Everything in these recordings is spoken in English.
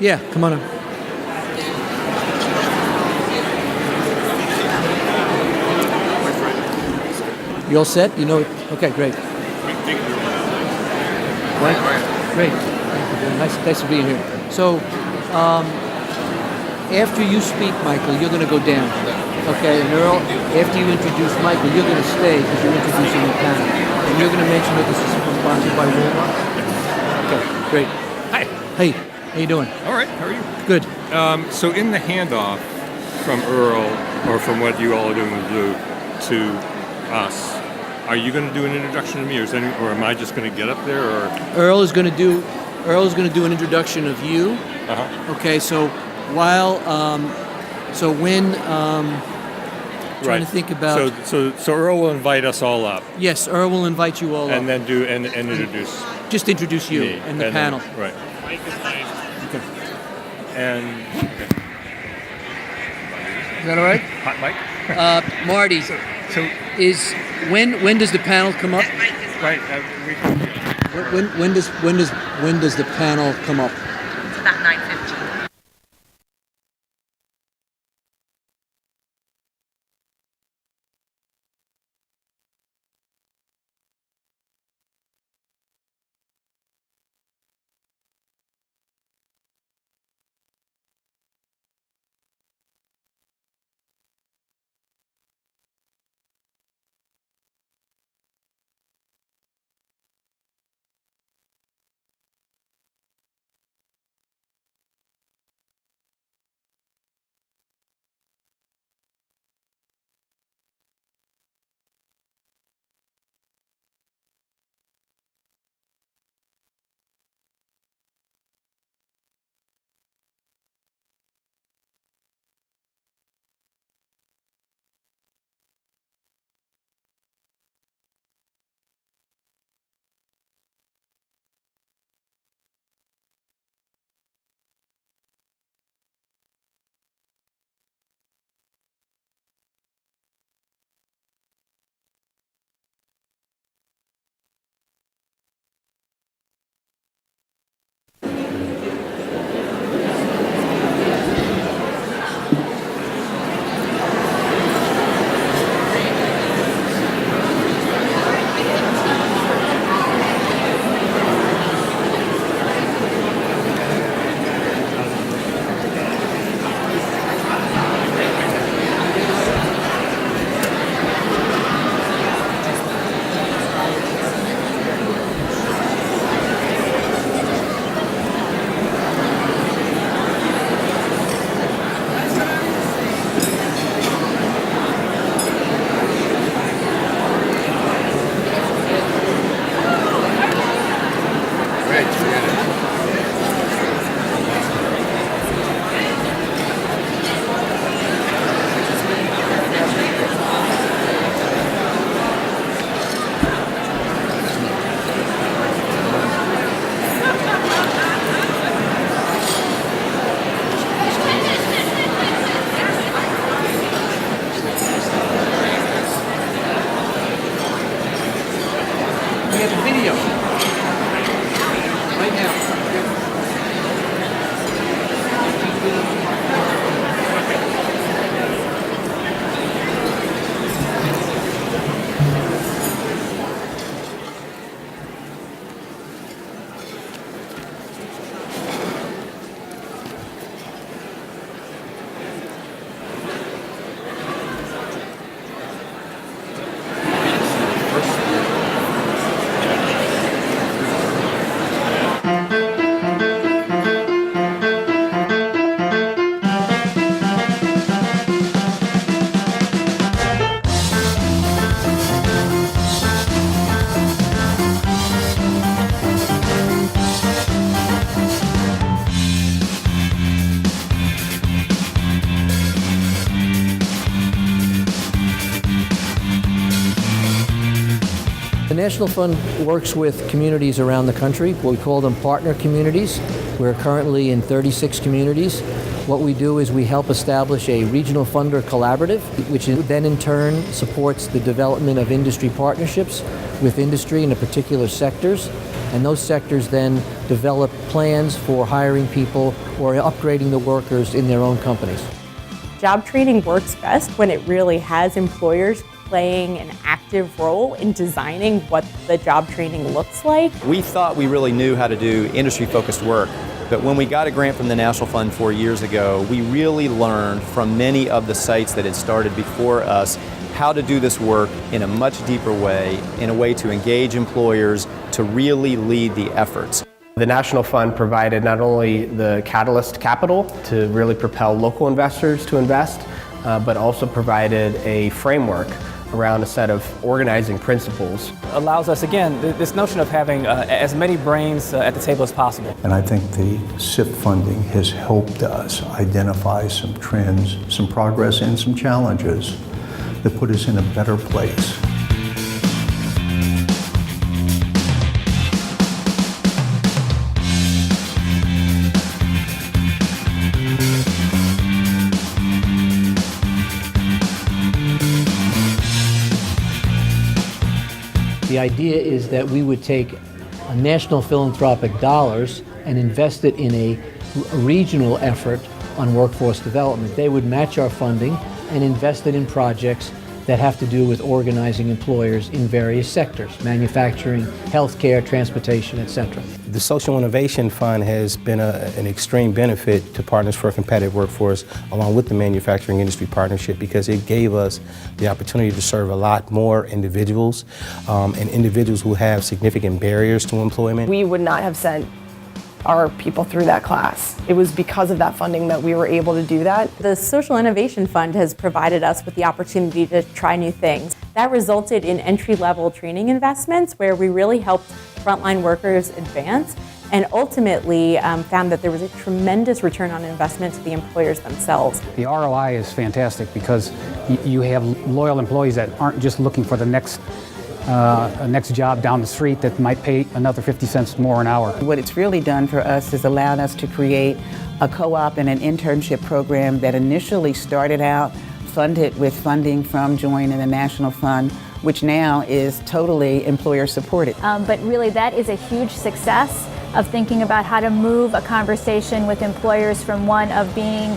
Yeah, come on up. You all set? You know? Okay, great. What? Great. Nice to be here. So, after you speak, Michael, you're going to go down. Okay, and Earl, after you introduce Michael, you're going to stay because you're introducing the panel. And you're going to mention that this is sponsored by Walmart. Okay, great. Hi. Hey, how you doing? All right, how are you? Good. So in the handoff from Earl, or from what you all are doing with Blue, to us, are you going to do an introduction to me, or am I just going to get up there? Or Earl is going to do an introduction of you. Uh-huh. Okay, so while when trying to think about so Earl will invite us all up. Yes, Earl will invite you all up. And then introduce. Just introduce you me, and the panel. Then, right. Mike is mine. Okay. And Is that all right? hot mic. Marty, So is when does the panel come up? right. When does the panel come up? It's about 9:15. The National Fund works with communities around the country. We call them partner communities. We're currently in 36 communities. What we do is we help establish a regional funder collaborative, which then in turn supports the development of industry partnerships with industry in the particular sectors. And those sectors then develop plans for hiring people or upgrading the workers in their own companies. Job training works best when it really has employers playing an active role in designing what the job training looks like. We thought we really knew how to do industry-focused work, but when we got a grant from the National Fund 4 years ago, we really learned from many of the sites that had started before us how to do this work in a much deeper way, in a way to engage employers, to really lead the efforts. The National Fund provided not only the catalyst capital to really propel local investors to invest, but also provided a framework around a set of organizing principles. Allows us, again, this notion of having as many brains at the table as possible. And I think the SIP funding has helped us identify some trends, some progress, and some challenges that put us in a better place. The idea is that we would take national philanthropic dollars and invest it in a regional effort on workforce development. They would match our funding and invest it in projects that have to do with organizing employers in various sectors, manufacturing, healthcare, transportation, etc. The Social Innovation Fund has been an extreme benefit to Partners for a Competitive Workforce, along with the Manufacturing Industry Partnership, because it gave us the opportunity to serve a lot more individuals and individuals who have significant barriers to employment. We would not have sent our people through that class. It was because of that funding that we were able to do that. The Social Innovation Fund has provided us with the opportunity to try new things. That resulted in entry-level training investments where we really helped frontline workers advance and ultimately found that there was a tremendous return on investment to the employers themselves. The ROI is fantastic because you have loyal employees that aren't just looking for the next job down the street that might pay another 50 cents more an hour. What it's really done for us is allowed us to create a co-op and an internship program that initially started out funded with funding from Joint and the National Fund, which now is totally employer supported. But really that is a huge success of thinking about how to move a conversation with employers from one of being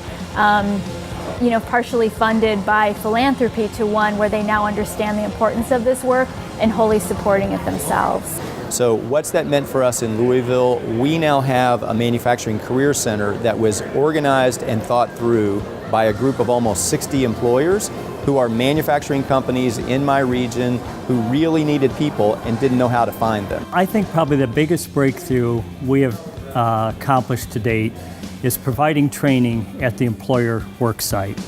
partially funded by philanthropy to one where they now understand the importance of this work and wholly supporting it themselves. So what's that meant for us in Louisville? We now have a manufacturing career center that was organized and thought through by a group of almost 60 employers who are manufacturing companies in my region who really needed people and didn't know how to find them. I think probably the biggest breakthrough we have accomplished to date is providing training at the employer work site.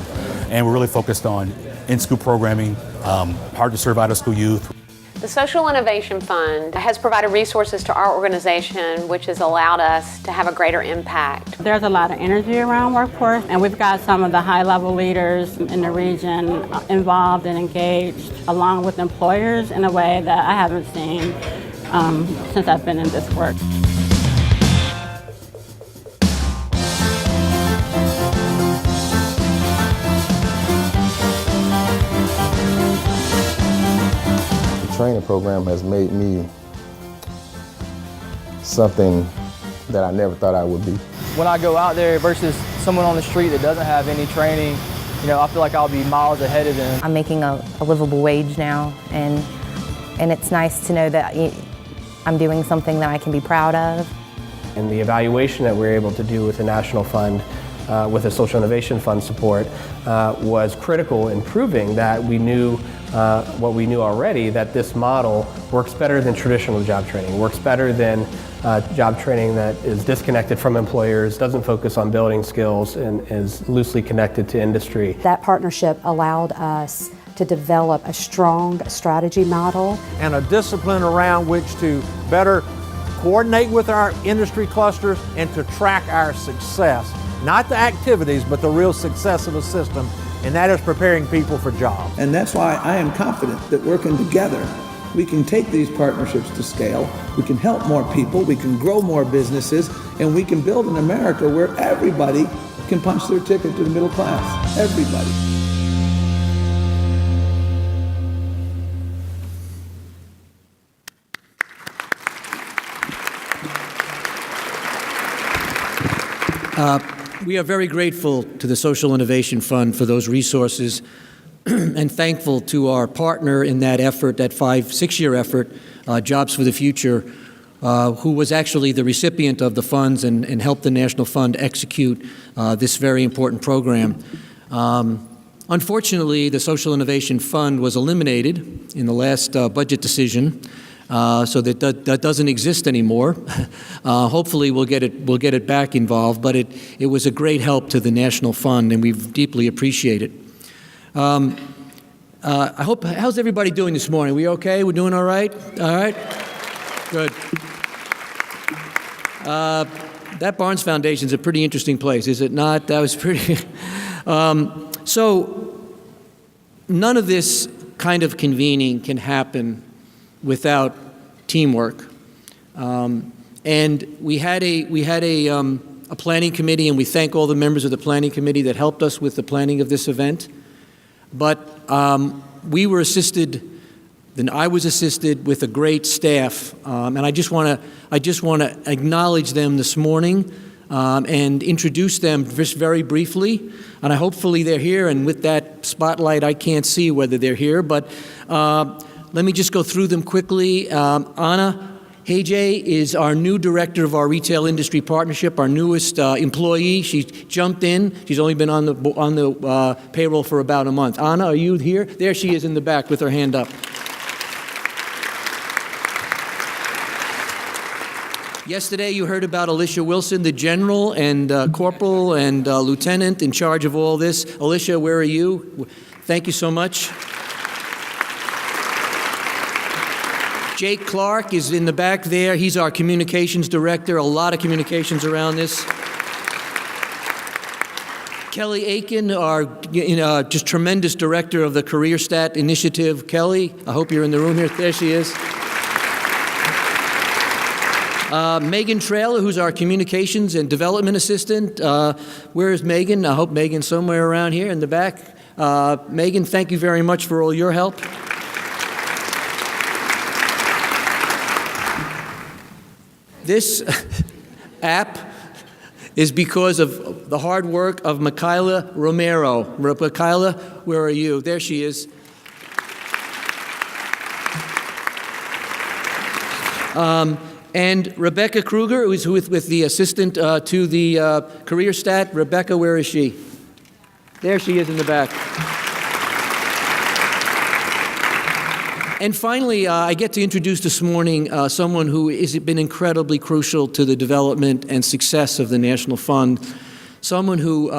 And we're really focused on in-school programming, hard to serve out-of-school youth. The Social Innovation Fund has provided resources to our organization, which has allowed us to have a greater impact. There's a lot of energy around workforce, and we've got some of the high-level leaders in the region involved and engaged, along with employers, in a way that I haven't seen since I've been in this work. The training program has made me something that I never thought I would be. When I go out there versus someone on the street that doesn't have any training, I feel like I'll be miles ahead of them. I'm making a livable wage now, and it's nice to know that I'm doing something that I can be proud of. And the evaluation that we were able to do with the National Fund, with the Social Innovation Fund support, was critical in proving that we knew what we knew already, that this model works better than traditional job training, works better than job training that is disconnected from employers, doesn't focus on building skills, and is loosely connected to industry. That partnership allowed us to develop a strong strategy model and a discipline around which to better coordinate with our industry clusters and to track our success. Not the activities, but the real success of a system, and that is preparing people for jobs. And that's why I am confident that working together, we can take these partnerships to scale, we can help more people, we can grow more businesses, and we can build an America where everybody can punch their ticket to the middle class. Everybody. We are very grateful to the Social Innovation Fund for those resources and thankful to our partner in that effort, that 5-6-year effort, Jobs for the Future, who was actually the recipient of the funds and helped the National Fund execute this very important program. Unfortunately, the Social Innovation Fund was eliminated in the last budget decision, so that doesn't exist anymore. Hopefully, we'll get it back involved. But it was a great help to the National Fund, and we deeply appreciate it. How's everybody doing this morning? We okay? We're doing all right? All right? Good. That Barnes Foundation is a pretty interesting place, is it not? That was pretty... So none of this kind of convening can happen without teamwork. And we had a planning committee, and we thank all the members of the planning committee that helped us with the planning of this event. But we were assisted, then I was assisted with a great staff, and I just want to acknowledge them this morning and introduce them just very briefly. And hopefully they're here, and with that spotlight I can't see whether they're here, but let me just go through them quickly. Anna Hajay is our new director of our Retail Industry Partnership, our newest employee. She jumped in. She's only been on the payroll for about a month. Anna, are you here? There she is in the back with her hand up. Yesterday you heard about Alicia Wilson, the general and corporal and lieutenant in charge of all this. Alicia, where are you? Thank you so much. Jake Clark is in the back there. He's our communications director. A lot of communications around this. Kelly Aiken, our just tremendous director of the Career Stat Initiative. Kelly, I hope you're in the room here. There she is. Megan Trailer, who's our communications and development assistant. Where is Megan? I hope Megan's somewhere around here in the back. Megan, thank you very much for all your help. This app is because of the hard work of Michaela Romero. Michaela, where are you? There she is. And Rebecca Kruger, who's with the assistant to the Career Stat. Rebecca, where is she? There she is in the back. And finally, I get to introduce this morning someone who has been incredibly crucial to the development and success of the National Fund, someone who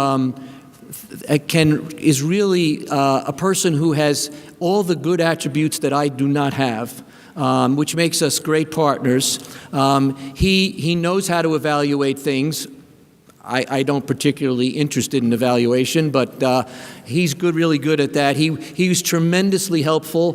is really a person who has all the good attributes that I do not have, which makes us great partners. He knows how to evaluate things. I don't particularly interested in evaluation, but he's really good at that. He was tremendously helpful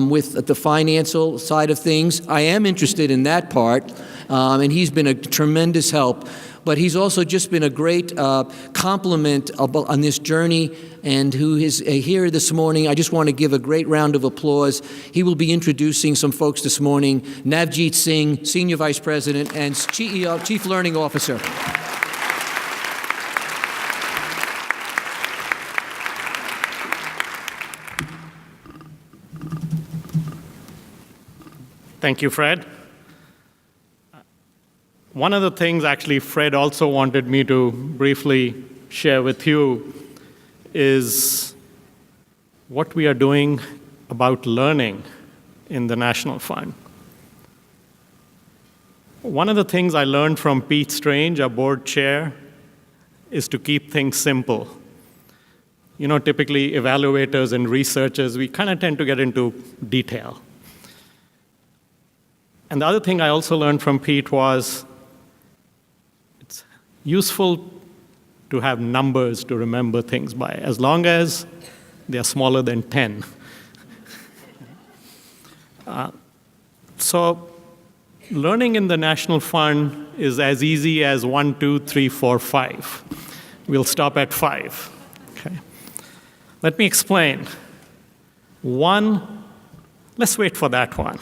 with the financial side of things. I am interested in that part, and he's been a tremendous help. But he's also just been a great compliment on this journey, and who is here this morning. I just want to give a great round of applause. He will be introducing some folks this morning. Navjeet Singh, Senior Vice President and Chief Learning Officer. Thank you, Fred. One of the things actually Fred also wanted me to briefly share with you is what we are doing about learning in the National Fund. One of the things I learned from Pete Strange, our board chair, is to keep things simple. You know, typically evaluators and researchers, we kind of tend to get into detail. And the other thing I also learned from Pete was it's useful to have numbers to remember things by, as long as they are smaller than 10. So learning in the National Fund is as easy as 1, 2, 3, 4, 5. We'll stop at 5. Okay. Let me explain. 1, let's wait for that one.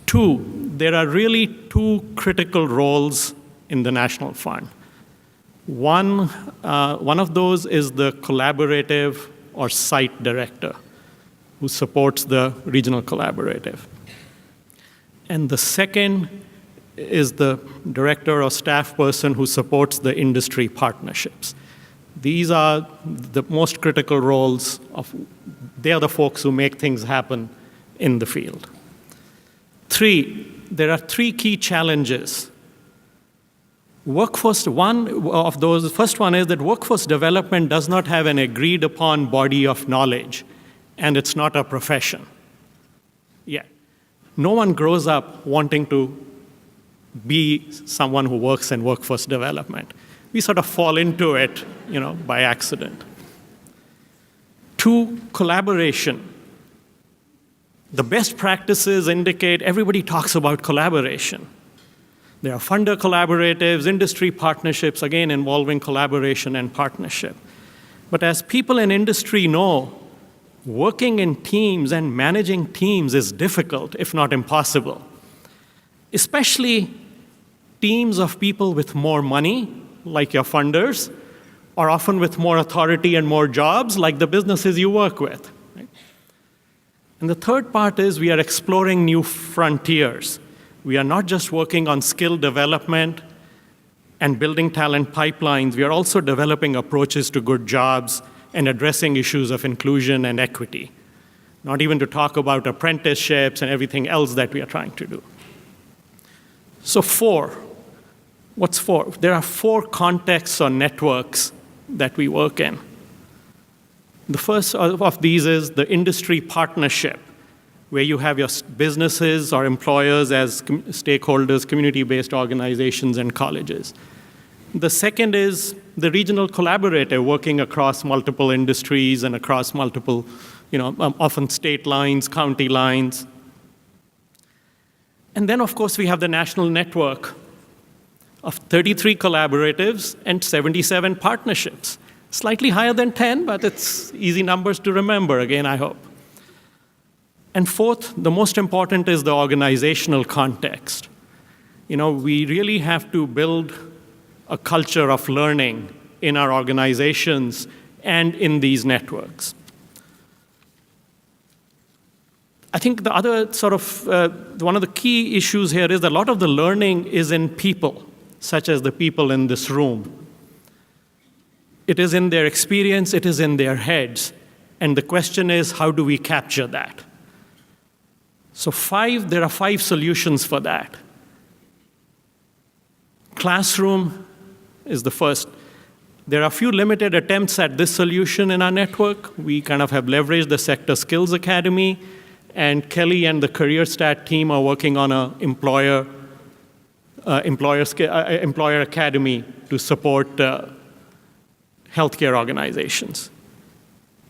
2, there are really 2 critical roles in the National Fund. One of those is the collaborative or site director, who supports the regional collaborative. And the second is the director or staff person who supports the industry partnerships. These are the most critical roles they are the folks who make things happen in the field. There are three key challenges. First one is that workforce development does not have an agreed upon body of knowledge, and it's not a profession yet. No one grows up wanting to be someone who works in workforce development. We sort of fall into it, by accident. 2, collaboration. The best practices indicate everybody talks about collaboration. There are funder collaboratives, industry partnerships, again involving collaboration and partnership. But as people in industry know, working in teams and managing teams is difficult, if not impossible. Especially teams of people with more money, like your funders, or often with more authority and more jobs, like the businesses you work with. Right? And the third part is we are exploring new frontiers. We are not just working on skill development and building talent pipelines, we are also developing approaches to good jobs and addressing issues of inclusion and equity. Not even to talk about apprenticeships and everything else that we are trying to do. So 4. What's 4? There are 4 contexts or networks that we work in. The first of these is the industry partnership, where you have your businesses or employers as stakeholders, community-based organizations, and colleges. The second is the regional collaborative, working across multiple industries and across multiple, often state lines, county lines. And then, of course, we have the national network of 33 collaboratives and 77 partnerships. Slightly higher than 10, but it's easy numbers to remember, again, I hope. And 4th, the most important is the organizational context. We really have to build a culture of learning in our organizations and in these networks. I think the other one of the key issues here is that a lot of the learning is in people, such as the people in this room. It is in their experience, it is in their heads. And the question is, how do we capture that? So there are 5 solutions for that. Classroom is the first. There are a few limited attempts at this solution in our network. We kind of have leveraged the Sector Skills Academy, and Kelly and the Career Stat team are working on an employer academy to support healthcare organizations.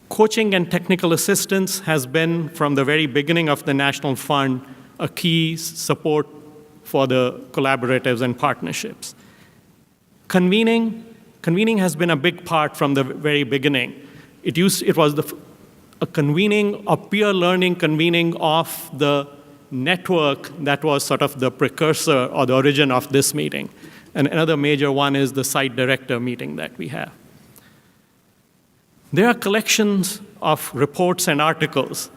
Coaching and technical assistance has been, from the very beginning of the National Fund, a key support for the collaboratives and partnerships. Convening has been a big part from the very beginning. It was a convening, a peer learning convening of the network that was sort of the precursor or the origin of this meeting. And another major one is the site director meeting that we have. There are collections of reports and articles.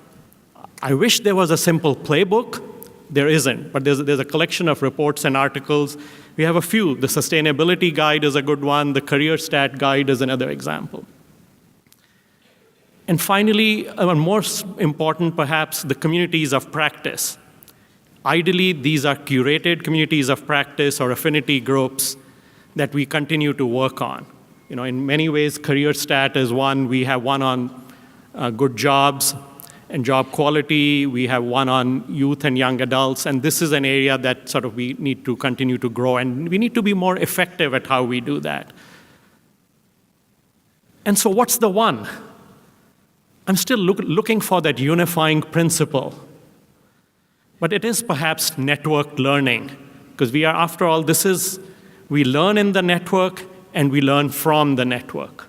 I wish there was a simple playbook. There isn't, but there's a collection of reports and articles. We have a few. The Sustainability Guide is a good one. The Career Stat Guide is another example. And finally, more important perhaps, the communities of practice. Ideally, these are curated communities of practice or affinity groups that we continue to work on. In many ways, Career Stat is one. We have one on good jobs and job quality. We have one on youth and young adults. And this is an area that sort of we need to continue to grow. And we need to be more effective at how we do that. And so what's the one? I'm still looking for that unifying principle. But it is perhaps networked learning. Because we are, after all, we learn in the network and we learn from the network.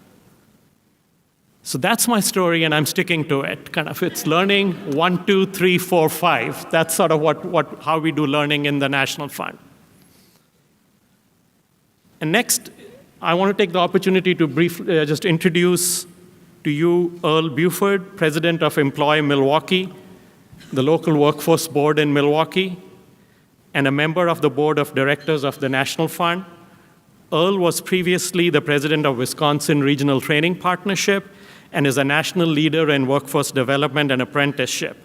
So that's my story, and I'm sticking to it. It's learning 1, 2, 3, 4, 5. That's sort of how we do learning in the National Fund. And next, I want to take the opportunity to briefly just introduce to you Earl Buford, President of Employ Milwaukee, the local workforce board in Milwaukee, and a member of the board of directors of the National Fund. Earl was previously the president of Wisconsin Regional Training Partnership and is a national leader in workforce development and apprenticeship.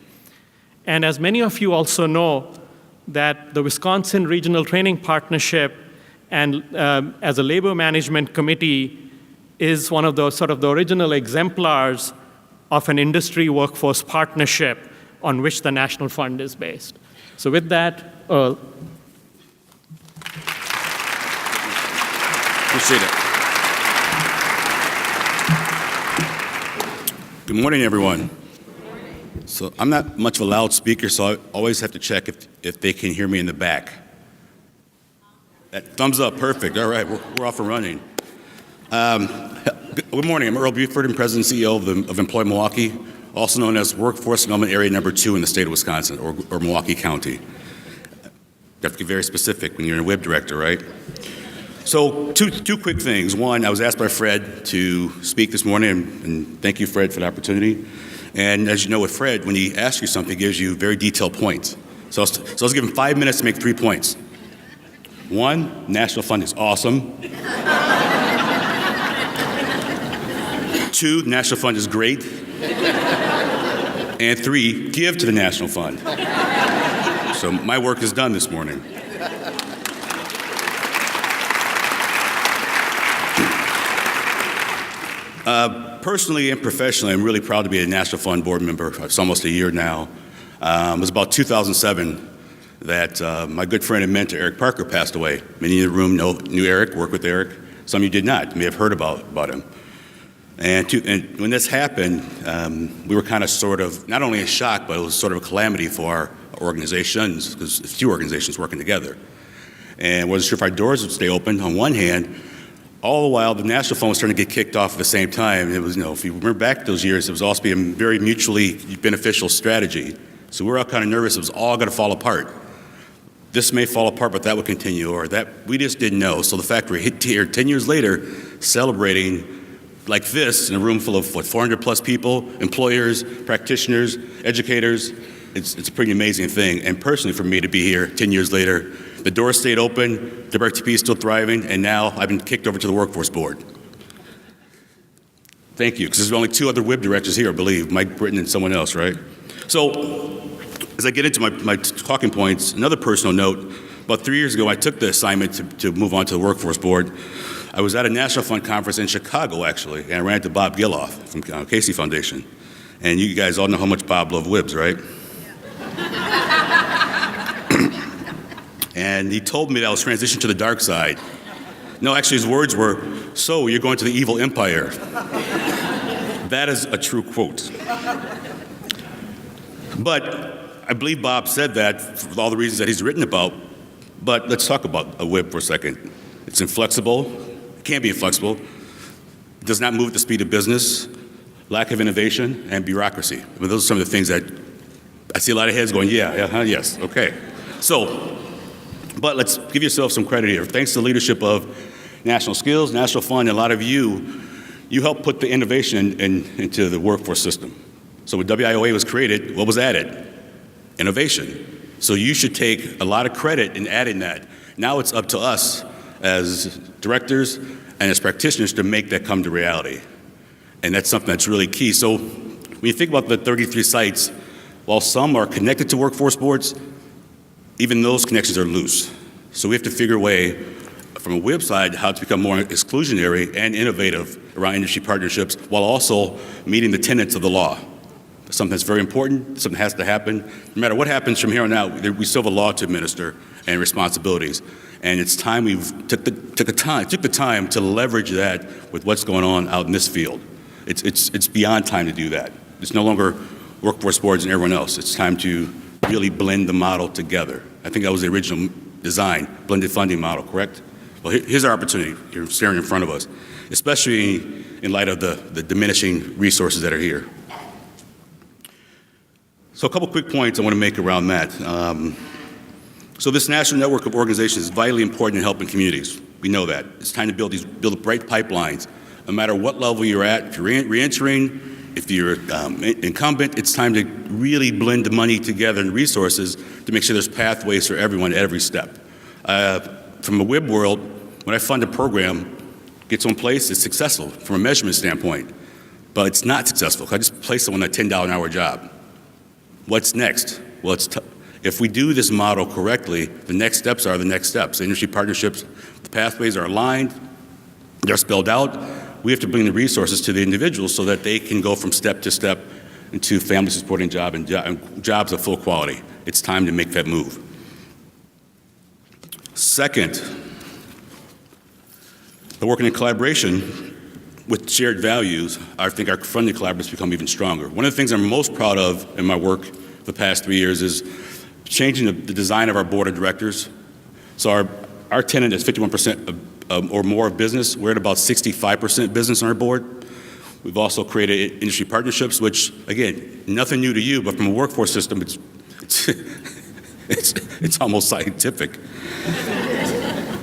And as many of you also know, that the Wisconsin Regional Training Partnership and as a labor management committee is one of the sort of the original exemplars of an industry workforce partnership on which the National Fund is based. So with that, Earl. Appreciate it. Good morning, everyone. So I'm not much of a loudspeaker, so I always have to check if they can hear me in the back. That thumbs up, perfect. All right, we're off and running. Good morning. I'm Earl Buford, I'm President and CEO of Employ Milwaukee, also known as Workforce Development Area Number 2 in the state of Wisconsin, or Milwaukee County. You have to get very specific when you're a WIB director, right? So two quick things. One, I was asked by Fred to speak this morning, and thank you, Fred, for the opportunity. And as you know with Fred, when he asks you something, he gives you very detailed points. So I was given 5 minutes to make 3 points. One, National Fund is awesome. 2, National Fund is great. And 3, give to the National Fund. So my work is done this morning. Personally and professionally, I'm really proud to be a National Fund board member. It's almost a year now. It was about 2007 that my good friend and mentor, Eric Parker, passed away. Many in the room knew Eric, worked with Eric. Some of you did not, may have heard about him. And when this happened, we were kind of sort of, not only in shock, but it was sort of a calamity for our organizations, because it's 2 organizations working together. And wasn't sure if our doors would stay open on one hand. All the while, the National Fund was starting to get kicked off at the same time. It was, if you remember back those years, it was also being a very mutually beneficial strategy. So we were all kind of nervous it was all going to fall apart. This may fall apart, but that would continue, or that we just didn't know. So the fact we're here 10 years later, celebrating like this in a room full of 400 plus people, employers, practitioners, educators, it's a pretty amazing thing. And personally, for me to be here 10 years later, the doors stayed open, WRTP is still thriving, and now I've been kicked over to the workforce board. Thank you, because there's only 2 other WIB directors here, I believe, Mike Britton and someone else, right? So, as I get into my talking points, another personal note, about 3 years ago, I took the assignment to move on to the workforce board. I was at a National Fund conference in Chicago, actually, and I ran into Bob Giloff from Casey Foundation. And you guys all know how much Bob loved WIBs, right? And he told me that I was transitioning to the dark side. No, actually his words were, "So you're going to the evil empire." That is a true quote. But I believe Bob said that for all the reasons that he's written about. But let's talk about a WIB for a second. It's inflexible, it can be inflexible, it does not move at the speed of business, lack of innovation, and bureaucracy. I mean, those are some of the things that I see a lot of heads going, yes, okay. So, but let's give yourself some credit here. Thanks to the leadership of National Skills, National Fund, and a lot of you helped put the innovation into the workforce system. So when WIOA was created, what was added? Innovation. So you should take a lot of credit in adding that. Now it's up to us as directors and as practitioners to make that come to reality. And that's something that's really key. So when you think about the 33 sites, while some are connected to workforce boards, even those connections are loose. So we have to figure a way from a WIB side how to become more exclusionary and innovative around industry partnerships while also meeting the tenets of the law. Something that's very important, something has to happen. No matter what happens from here on out, we still have a law to administer and responsibilities. And it's time we took the time to leverage that with what's going on out in this field. It's beyond time to do that. It's no longer workforce boards and everyone else. It's time to really blend the model together. I think that was the original design, blended funding model, correct? Well, here's our opportunity. You're staring in front of us, especially in light of the diminishing resources that are here. So a couple quick points I want to make around that. So this national network of organizations is vitally important in helping communities. We know that. It's time to build bright pipelines. No matter what level you're at, if you're re-entering, if you're incumbent, it's time to really blend the money together and resources to make sure there's pathways for everyone at every step. From a WIB world, when I fund a program, gets in place, it's successful from a measurement standpoint, but it's not successful. I just place someone on a $10 an hour job. What's next? Well, if we do this model correctly, the next steps are the next steps. Industry partnerships, the pathways are aligned, they're spelled out. We have to bring the resources to the individuals so that they can go from step to step into family supporting job and jobs of full quality. It's time to make that move. Second, the working in collaboration with shared values, I think our funding collaboratives become even stronger. One of the things I'm most proud of in my work the past 3 years is changing the design of our board of directors. So our tenant is 51% or more of business. We're at about 65% business on our board. We've also created industry partnerships, which, again, nothing new to you, but from a workforce system, it's almost scientific.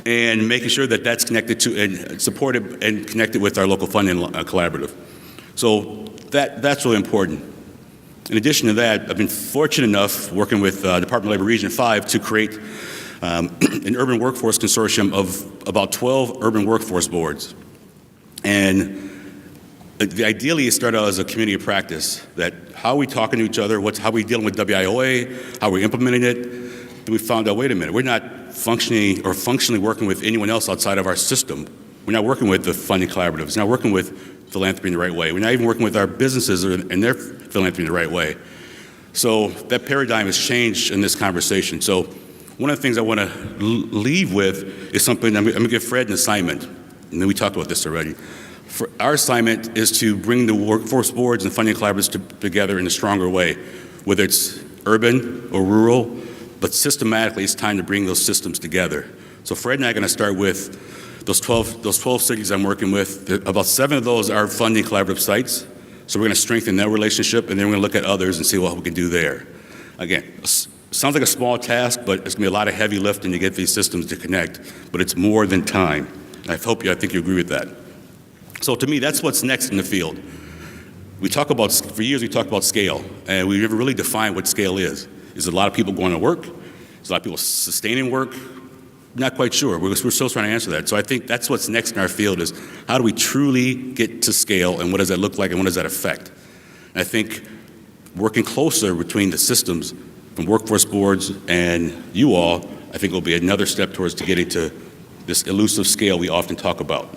And making sure that that's connected to and supported and connected with our local funding collaborative. So that's really important. In addition to that, I've been fortunate enough working with Department of Labor Region 5 to create an urban workforce consortium of about 12 urban workforce boards. And ideally, it started out as a community of practice, that how are we talking to each other, how are we dealing with WIOA, how are we implementing it, and we found out, wait a minute, we're not functionally working with anyone else outside of our system. We're not working with the funding collaboratives, we're not working with philanthropy in the right way, we're not even working with our businesses and their philanthropy in the right way. So that paradigm has changed in this conversation. So one of the things I want to leave with is something, I'm going to give Fred an assignment, and then we talked about this already. Our assignment is to bring the workforce boards and funding collaboratives together in a stronger way, whether it's urban or rural, but systematically it's time to bring those systems together. So Fred and I are going to start with those 12 cities I'm working with. About 7 of those are funding collaborative sites, so we're going to strengthen that relationship, and then we're going to look at others and see what we can do there. Again, sounds like a small task, but it's going to be a lot of heavy lifting to get these systems to connect, but it's more than time. I think you agree with that. So to me, that's what's next in the field. For years we talked about scale, and we never really defined what scale is. Is it a lot of people going to work? Is a lot of people sustaining work? Not quite sure. We're still trying to answer that. So I think that's what's next in our field is how do we truly get to scale, and what does that look like, and what does that affect? And I think working closer between the systems from workforce boards and you all, I think will be another step towards to getting to this elusive scale we often talk about.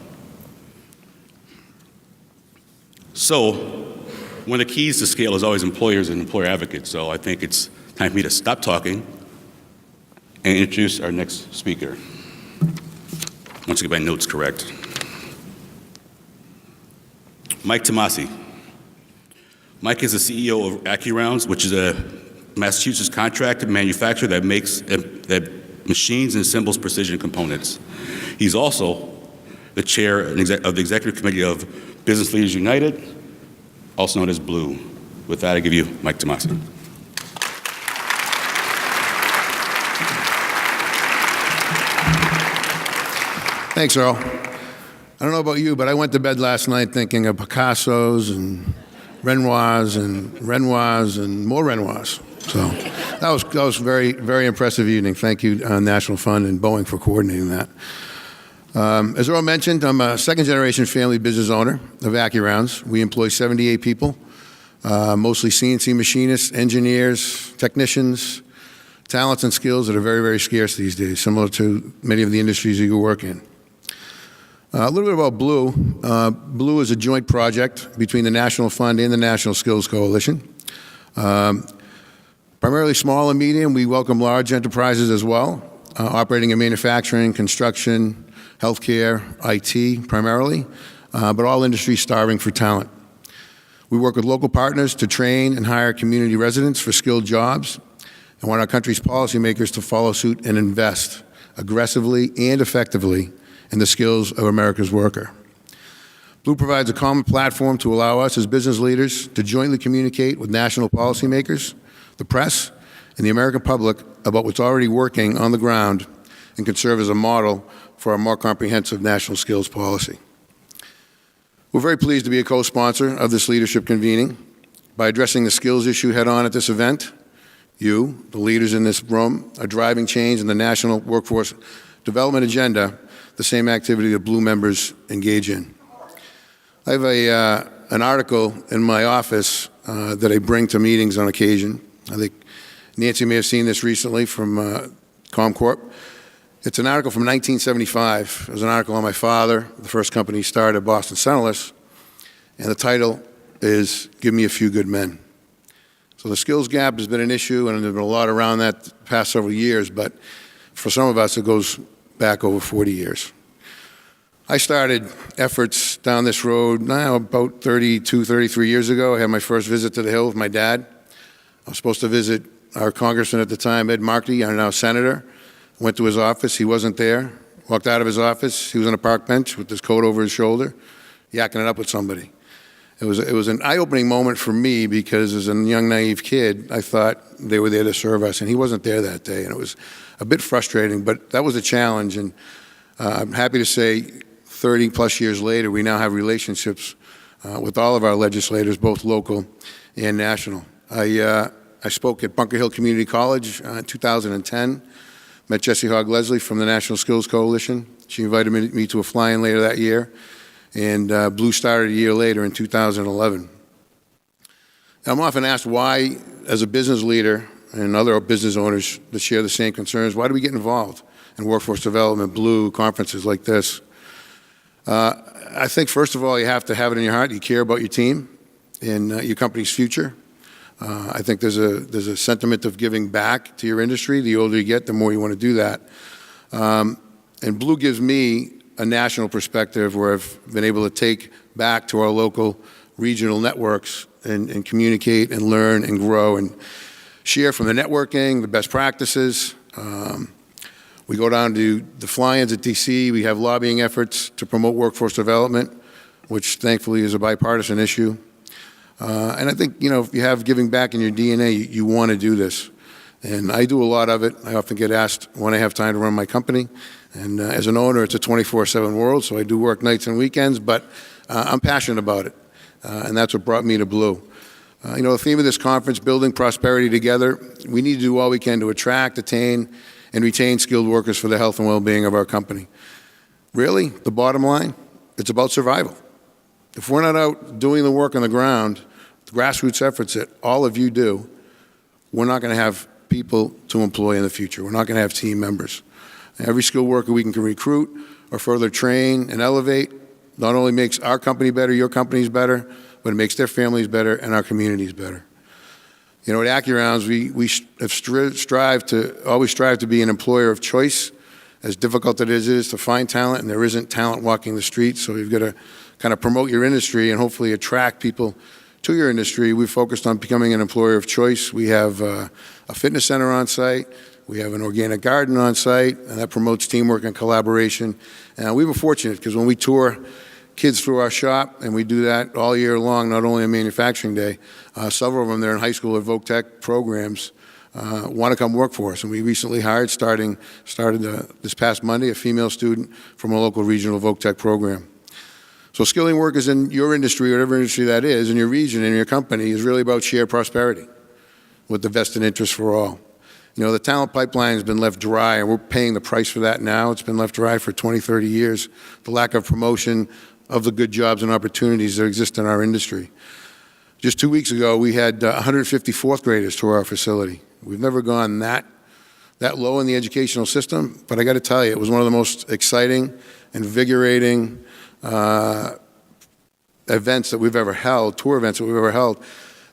So one of the keys to scale is always employers and employer advocates. So I think it's time for me to stop talking and introduce our next speaker. Once I get my notes correct. Mike Tomasi. Mike is the CEO of AccuRounds, which is a Massachusetts contracted manufacturer that makes machines and assembles precision components. He's also the chair of the executive committee of Business Leaders United, also known as Blue. With that, I give you Mike Tomasi. Thanks, Earl. I don't know about you, but I went to bed last night thinking of Picassos and Renoirs and more Renoirs. So that was very, very impressive evening. Thank you, National Fund and Boeing for coordinating that. As Earl mentioned, I'm a second-generation family business owner of AccuRounds. We employ 78 people, mostly CNC machinists, engineers, technicians, talents and skills that are very, very scarce these days, similar to many of the industries you work in. A little bit about Blue. Blue is a joint project between the National Fund and the National Skills Coalition. Primarily small and medium, we welcome large enterprises as well, operating in manufacturing, construction, healthcare, IT primarily, but all industries starving for talent. We work with local partners to train and hire community residents for skilled jobs, and want our country's policymakers to follow suit and invest aggressively and effectively in the skills of America's worker. Blue provides a common platform to allow us as business leaders to jointly communicate with national policymakers, the press, and the American public about what's already working on the ground and can serve as a model for our more comprehensive national skills policy. We're very pleased to be a co-sponsor of this leadership convening. By addressing the skills issue head-on at this event, you, the leaders in this room, are driving change in the national workforce development agenda, the same activity that Blue members engage in. I have an article in my office that I bring to meetings on occasion. I think Nancy may have seen this recently from ComCorp. It's an article from 1975. It was an article on my father, the first company he started, Boston Centerless, and the title is Give Me a Few Good Men. So the skills gap has been an issue, and there's been a lot around that the past several years, but for some of us it goes back over 40 years. I started efforts down this road now about 32, 33 years ago. I had my first visit to the Hill with my dad. I was supposed to visit our congressman at the time, Ed Markey, our now senator. Went to his office. He wasn't there. Walked out of his office. He was on a park bench with his coat over his shoulder, yakking it up with somebody. It was an eye-opening moment for me because as a young, naive kid, I thought they were there to serve us, and he wasn't there that day. And it was a bit frustrating, but that was a challenge. And I'm happy to say 30-plus years later, we now have relationships with all of our legislators, both local and national. I spoke at Bunker Hill Community College in 2010. Met Jessie Hogg-Leslie from the National Skills Coalition. She invited me to a fly-in later that year, and Blue started a year later in 2011. I'm often asked why, as a business leader and other business owners that share the same concerns, why do we get involved in workforce development, Blue, conferences like this? I think, first of all, you have to have it in your heart. You care about your team and your company's future. I think there's a sentiment of giving back to your industry. The older you get, the more you want to do that. And Blue gives me a national perspective where I've been able to take back to our local regional networks and communicate and learn and grow and share from the networking, the best practices. We go down to the fly-ins at DC. We have lobbying efforts to promote workforce development, which thankfully is a bipartisan issue. And I think, if you have giving back in your DNA, you want to do this. And I do a lot of it. I often get asked when I have time to run my company. And as an owner, it's a 24/7 world, so I do work nights and weekends, but I'm passionate about it. And that's what brought me to Blue. The theme of this conference, Building Prosperity Together, we need to do all we can to attract, attain, and retain skilled workers for the health and well-being of our company. Really, the bottom line, it's about survival. If we're not out doing the work on the ground, the grassroots efforts that all of you do, we're not going to have people to employ in the future. We're not going to have team members. Every skilled worker we can recruit or further train and elevate not only makes our company better, your companies better, but it makes their families better and our communities better. At AccuRounds, we have always strive to be an employer of choice, as difficult as it is to find talent, and there isn't talent walking the streets, so you've got to kind of promote your industry and hopefully attract people to your industry. We've focused on becoming an employer of choice. We have a fitness center on site. We have an organic garden on site, and that promotes teamwork and collaboration. And we were fortunate because when we tour kids through our shop, and we do that all year long, not only on manufacturing day, several of them, they're in high school or Voc Tech programs, want to come work for us. And we recently started this past Monday, a female student from a local regional Voc Tech program. So skilling workers in your industry, whatever industry that is, in your region, in your company, is really about shared prosperity with the vested interest for all. The talent pipeline has been left dry, and we're paying the price for that now. It's been left dry for 20, 30 years. The lack of promotion of the good jobs and opportunities that exist in our industry. Just 2 weeks ago, we had 150 fourth graders to our facility. We've never gone that low in the educational system, but I got to tell you, it was one of the most exciting, invigorating events that we've ever held, tour events that we've ever held.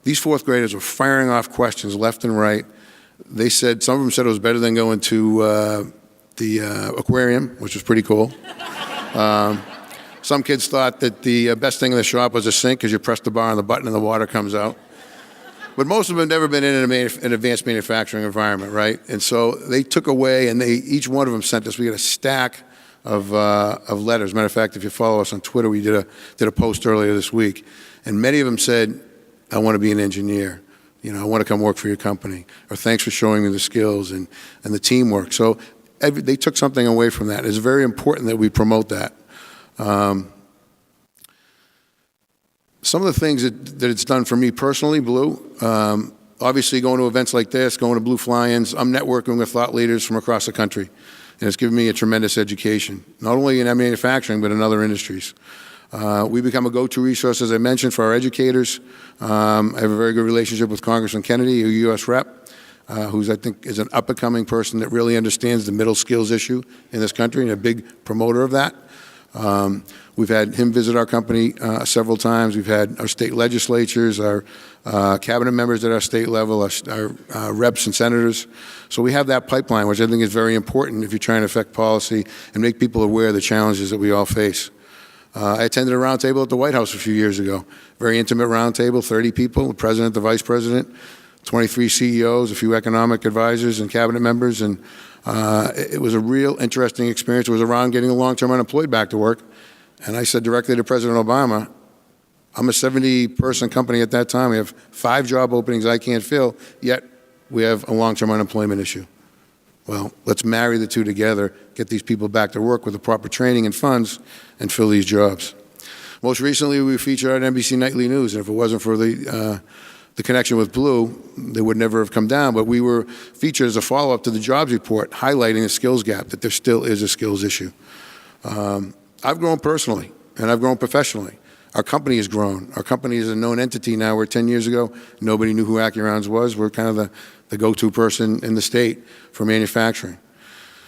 These fourth graders were firing off questions left and right. They said, some of them said it was better than going to the aquarium, which was pretty cool. Some kids thought that the best thing in the shop was a sink because you press the bar on the button and the water comes out. But most of them have never been in an advanced manufacturing environment, right? And so they took away, and each one of them sent us, we got a stack of letters. Matter of fact, if you follow us on Twitter, we did a post earlier this week, and many of them said, I want to be an engineer. I want to come work for your company. Or thanks for showing me the skills and the teamwork. So they took something away from that. It's very important that we promote that. Some of the things that it's done for me personally, Blue, obviously going to events like this, going to Blue Fly-ins, I'm networking with thought leaders from across the country. And it's given me a tremendous education, not only in manufacturing, but in other industries. We become a go-to resource, as I mentioned, for our educators. I have a very good relationship with Congressman Kennedy, a U.S. rep, who's, I think, is an up-and-coming person that really understands the middle skills issue in this country and a big promoter of that. We've had him visit our company several times. We've had our state legislatures, our cabinet members at our state level, our reps and senators. So we have that pipeline, which I think is very important if you're trying to affect policy and make people aware of the challenges that we all face. I attended a roundtable at the White House a few years ago. Very intimate roundtable, 30 people, the president, the vice president, 23 CEOs, a few economic advisors and cabinet members, and it was a real interesting experience. It was around getting the long-term unemployed back to work. And I said directly to President Obama, I'm a 70-person company at that time. We have 5 job openings I can't fill, yet we have a long-term unemployment issue. Well, let's marry the two together, get these people back to work with the proper training and funds, and fill these jobs. Most recently, we were featured on NBC Nightly News, and if it wasn't for the connection with Blue, they would never have come down. But we were featured as a follow-up to the jobs report, highlighting the skills gap, that there still is a skills issue. I've grown personally, and I've grown professionally. Our company has grown. Our company is a known entity now, where 10 years ago, nobody knew who Accurons was. We're kind of the go-to person in the state for manufacturing.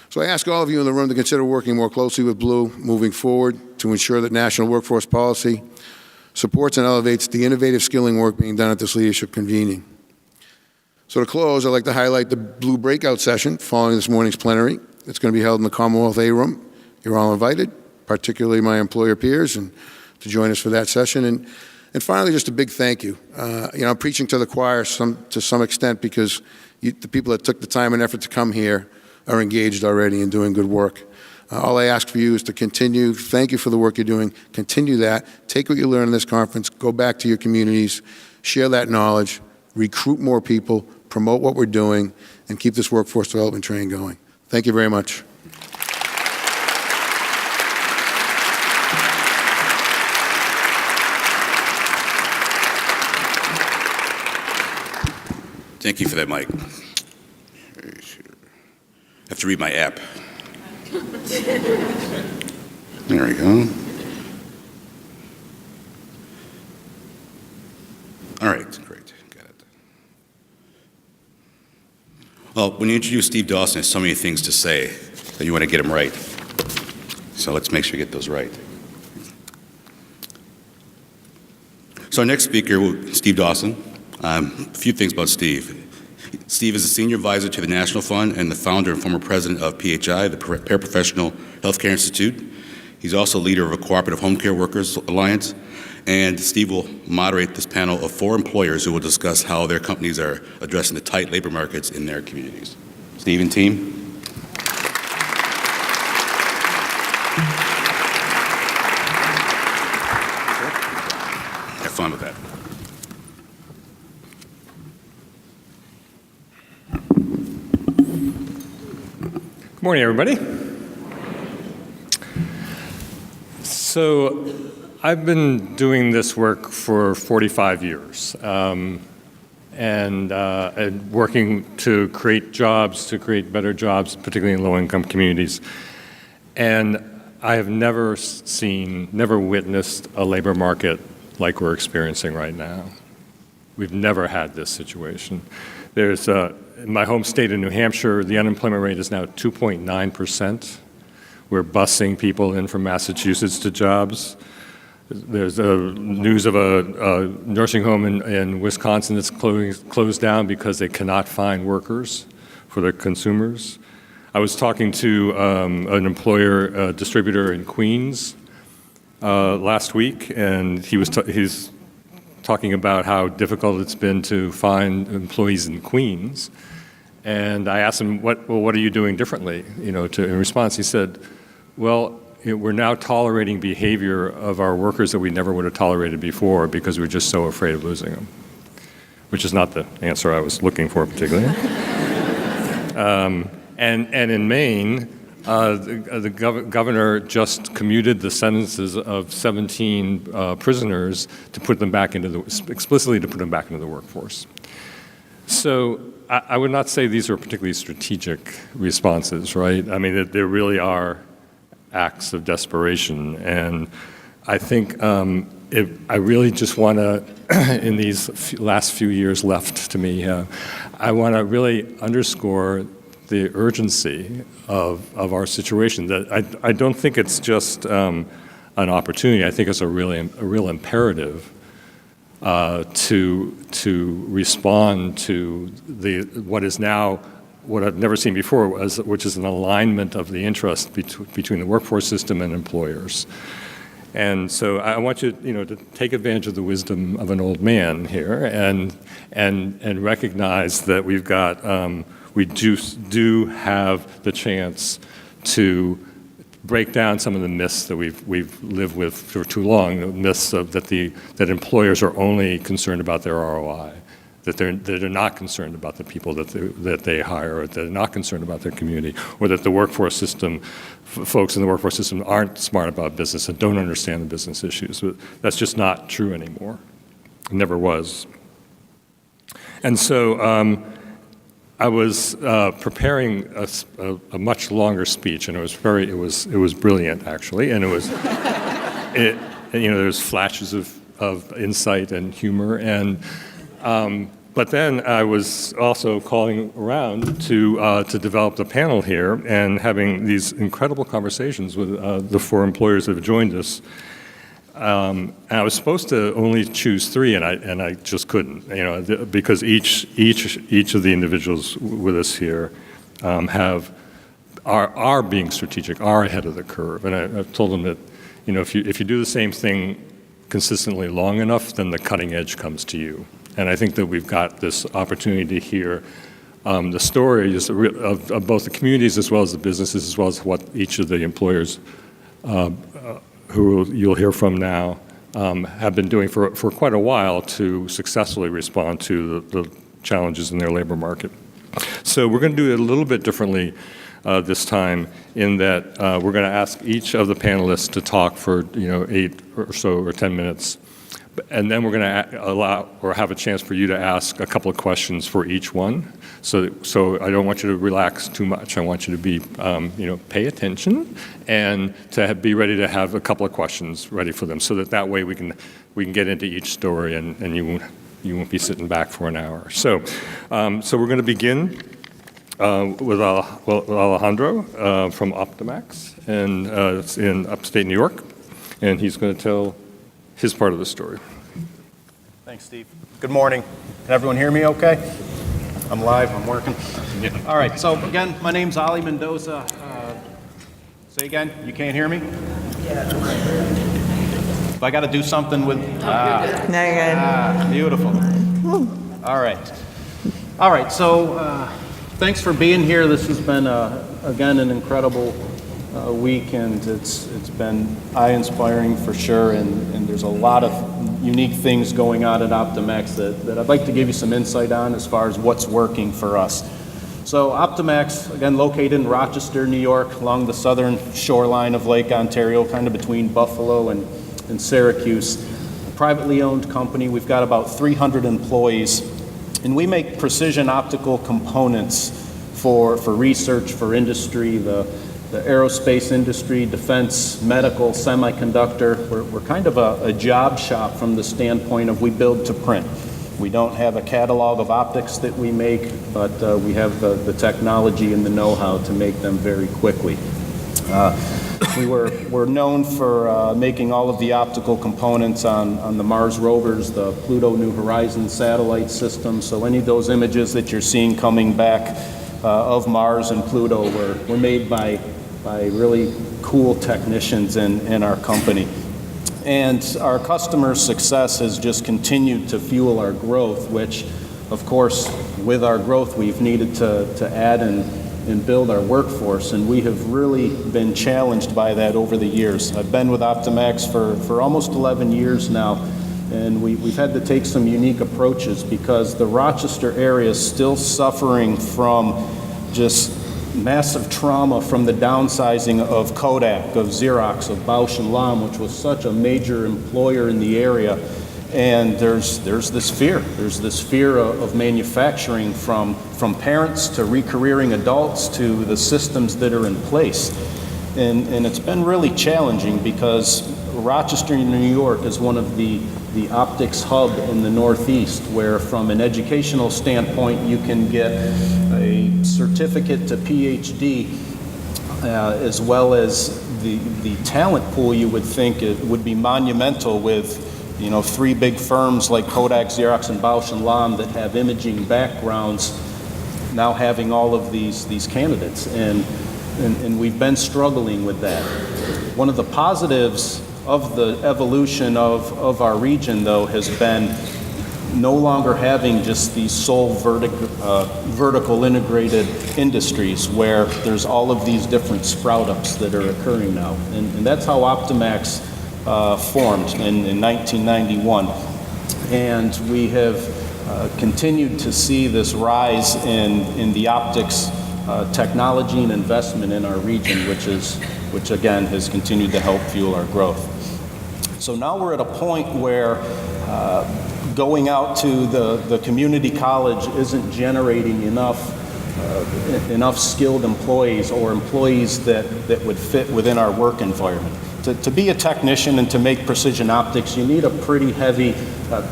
So I ask all of you in the room to consider working more closely with Blue moving forward to ensure that national workforce policy supports and elevates the innovative skilling work being done at this leadership convening. So to close, I'd like to highlight the Blue breakout session following this morning's plenary. It's going to be held in the Commonwealth A room. You're all invited, particularly my employer peers, and to join us for that session. And finally, just a big thank you. I'm preaching to the choir to some extent, because the people that took the time and effort to come here are engaged already and doing good work. All I ask for you is to continue. Thank you for the work you're doing. Continue that. Take what you learn in this conference. Go back to your communities. Share that knowledge. Recruit more people. Promote what we're doing. And keep this workforce development train going. Thank you very much. Thank you for that, Mike. I have to read my app. There we go. All right, great, got it. Well, when you introduce Steve Dawson, there's so many things to say that you want to get them right. So let's make sure we get those right. So our next speaker, Steve Dawson. A few things about Steve. Steve is a senior advisor to the National Fund and the founder and former president of PHI, the Paraprofessional Healthcare Institute. He's also leader of a cooperative home care workers alliance. And Steve will moderate this panel of 4 employers who will discuss how their companies are addressing the tight labor markets in their communities. Steve and team. Have fun with that. Good morning, everybody. So I've been doing this work for 45 years and working to create jobs, to create better jobs, particularly in low-income communities. And I have never witnessed a labor market like we're experiencing right now. We've never had this situation. In my home state of New Hampshire, the unemployment rate is now 2.9%. We're busing people in from Massachusetts to jobs. There's news of a nursing home in Wisconsin that's closed down because they cannot find workers for their consumers. I was talking to an employer distributor in Queens last week, and he's talking about how difficult it's been to find employees in Queens. And I asked him, what are you doing differently? In response, he said, well, we're now tolerating behavior of our workers that we never would have tolerated before because we're just so afraid of losing them, which is not the answer I was looking for particularly. And in Maine, the governor just commuted the sentences of 17 prisoners to put them back explicitly to put them back into the workforce. So I would not say these are particularly strategic responses, right? I mean, there really are acts of desperation, and I think I really just want to, in these last few years left to me, I want to really underscore the urgency of our situation. That I don't think it's just an opportunity. I think it's a real imperative to respond to what is now what I've never seen before, which is an alignment of the interest between the workforce system and employers. And so I want you, to take advantage of the wisdom of an old man here and recognize that we do have the chance to break down some of the myths that we've lived with for too long, the myths of that employers are only concerned about their ROI, that they're not concerned about the people that they hire, or that they're not concerned about their community, or that the workforce system, folks in the workforce system aren't smart about business and don't understand the business issues. But that's just not true anymore. It never was. And so I was preparing a much longer speech, and it was brilliant actually, and there's flashes of insight and humor, and but then I was also calling around to develop the panel here and having these incredible conversations with the 4 employers that have joined us. And I was supposed to only choose 3, and I just couldn't, because each of the individuals with us here are being strategic, are ahead of the curve. And I've told them that, if you do the same thing consistently long enough, then the cutting edge comes to you. And I think that we've got this opportunity to hear the stories of both the communities as well as the businesses, as well as what each of the employers who you'll hear from now have been doing for quite a while to successfully respond to the challenges in their labor market. So we're going to do it a little bit differently this time, in that we're going to ask each of the panelists to talk for 8 or so or 10 minutes. And then we're going to allow or have a chance for you to ask a couple of questions for each one. So I don't want you to relax too much. I want you to be, pay attention and to be ready to have a couple of questions ready for them. So that way we can get into each story and you won't be sitting back for an hour. So we're going to begin with Alejandro from Optimax, and it's in upstate New York, and he's going to tell his part of the story. Thanks, Steve. Good morning. Can everyone hear me okay? I'm live, I'm working. All right, so again, my name's Ali Mendoza. Say again, you can't hear me? Yeah. If I got to do something with... beautiful. All right, so thanks for being here. This has been, again, an incredible week, and it's been eye-inspiring for sure, and there's a lot of unique things going on at Optimax that I'd like to give you some insight on as far as what's working for us. So Optimax, again, located in Rochester, New York, along the southern shoreline of Lake Ontario, kind of between Buffalo and Syracuse. A privately owned company. We've got about 300 employees, and we make precision optical components for research, for industry, the aerospace industry, defense, medical, semiconductor. We're kind of a job shop from the standpoint of we build to print. We don't have a catalog of optics that we make, but we have the technology and the know-how to make them very quickly. We're known for making all of the optical components on the Mars rovers, the Pluto New Horizons satellite system. So any of those images that you're seeing coming back of Mars and Pluto were made by really cool technicians in our company. And our customer success has just continued to fuel our growth, which, of course, with our growth, we've needed to add and build our workforce, and we have really been challenged by that over the years. I've been with Optimax for almost 11 years now, and we've had to take some unique approaches because the Rochester area is still suffering from just massive trauma from the downsizing of Kodak, of Xerox, of Bausch & Lomb, which was such a major employer in the area. And there's this fear. There's this fear of manufacturing from parents to recareering adults to the systems that are in place. And it's been really challenging because Rochester, New York is one of the optics hub in the Northeast, where from an educational standpoint you can get a certificate to PhD as well as the talent pool. You would think it would be monumental with 3 big firms like Kodak, Xerox, and Bausch & Lomb that have imaging backgrounds now having all of these candidates, and we've been struggling with that. One of the positives of the evolution of our region, though, has been no longer having just these sole vertical integrated industries where there's all of these different sprout-ups that are occurring now. And that's how Optimax formed in 1991. And we have continued to see this rise in the optics technology and investment in our region, which again has continued to help fuel our growth. So now we're at a point where going out to the community college isn't generating enough skilled employees or employees that would fit within our work environment. To be a technician and to make precision optics, you need a pretty heavy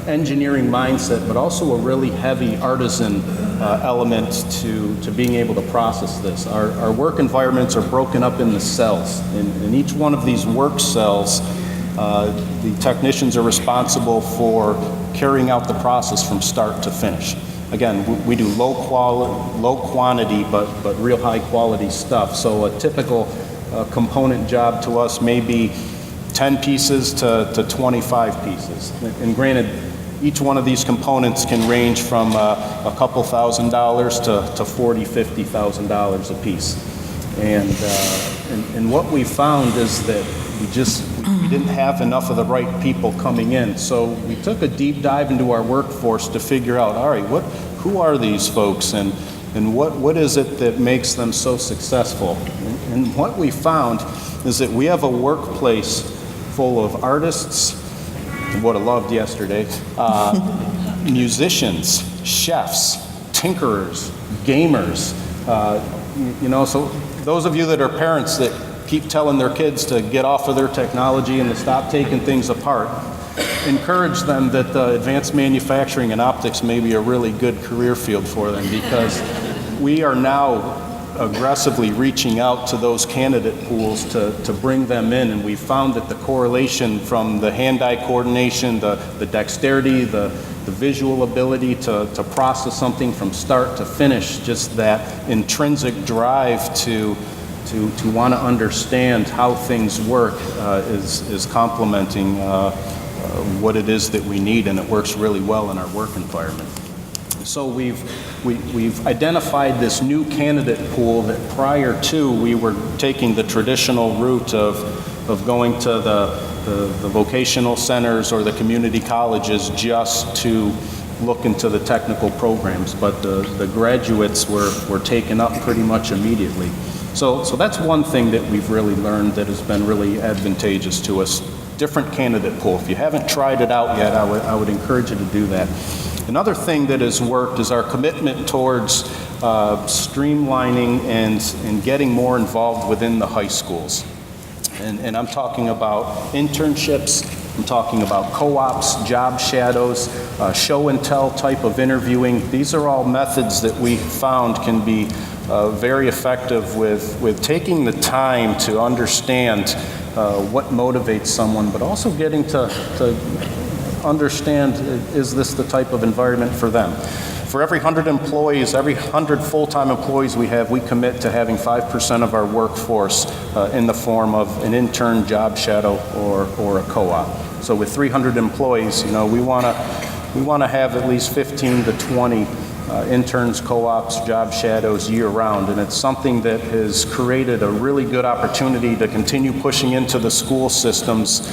engineering mindset, but also a really heavy artisan element to being able to process this. Our work environments are broken up into cells. In each one of these work cells, the technicians are responsible for carrying out the process from start to finish. Again, we do low quantity, but real high quality stuff. So a typical component job to us may be 10 pieces to 25 pieces. And granted, each one of these components can range from a couple $1,000s to $40,000, $50,000 a piece. And what we found is that we didn't have enough of the right people coming in. So we took a deep dive into our workforce to figure out, all right, who are these folks and what is it that makes them so successful? And what we found is that we have a workplace full of artists, what I loved yesterday, musicians, chefs, tinkerers, gamers. So those of you that are parents that keep telling their kids to get off of their technology and to stop taking things apart, encourage them that advanced manufacturing and optics may be a really good career field for them, because we are now aggressively reaching out to those candidate pools to bring them in, and we found that the correlation from the hand-eye coordination, the dexterity, the visual ability to process something from start to finish, just that intrinsic drive to want to understand how things work is complementing what it is that we need, and it works really well in our work environment. So we've identified this new candidate pool that prior to we were taking the traditional route of going to the vocational centers or the community colleges just to look into the technical programs, but the graduates were taken up pretty much immediately. So that's one thing that we've really learned that has been really advantageous to us. Different candidate pool. If you haven't tried it out yet, I would encourage you to do that. Another thing that has worked is our commitment towards streamlining and getting more involved within the high schools. And I'm talking about internships, I'm talking about co-ops, job shadows, show and tell type of interviewing. These are all methods that we found can be very effective with taking the time to understand what motivates someone, but also getting to understand, is this the type of environment for them? For every 100 employees, every 100 full-time employees we have, we commit to having 5% of our workforce in the form of an intern, job shadow, or a co-op. So with 300 employees, we want to have at least 15 to 20 interns, co-ops, job shadows year-round, and it's something that has created a really good opportunity to continue pushing into the school systems,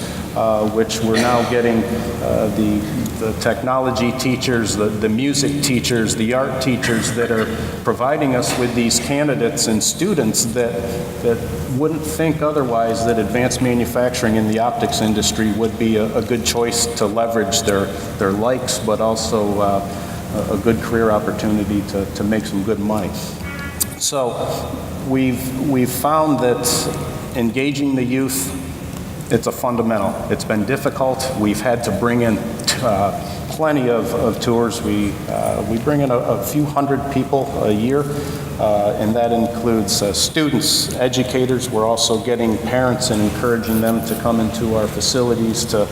which we're now getting the technology teachers, the music teachers, the art teachers that are providing us with these candidates and students that wouldn't think otherwise that advanced manufacturing in the optics industry would be a good choice to leverage their likes, but also a good career opportunity to make some good money. So we've found that engaging the youth, it's a fundamental. It's been difficult. We've had to bring in plenty of tours. We bring in a few hundred people a year, and that includes students, educators. We're also getting parents and encouraging them to come into our facilities to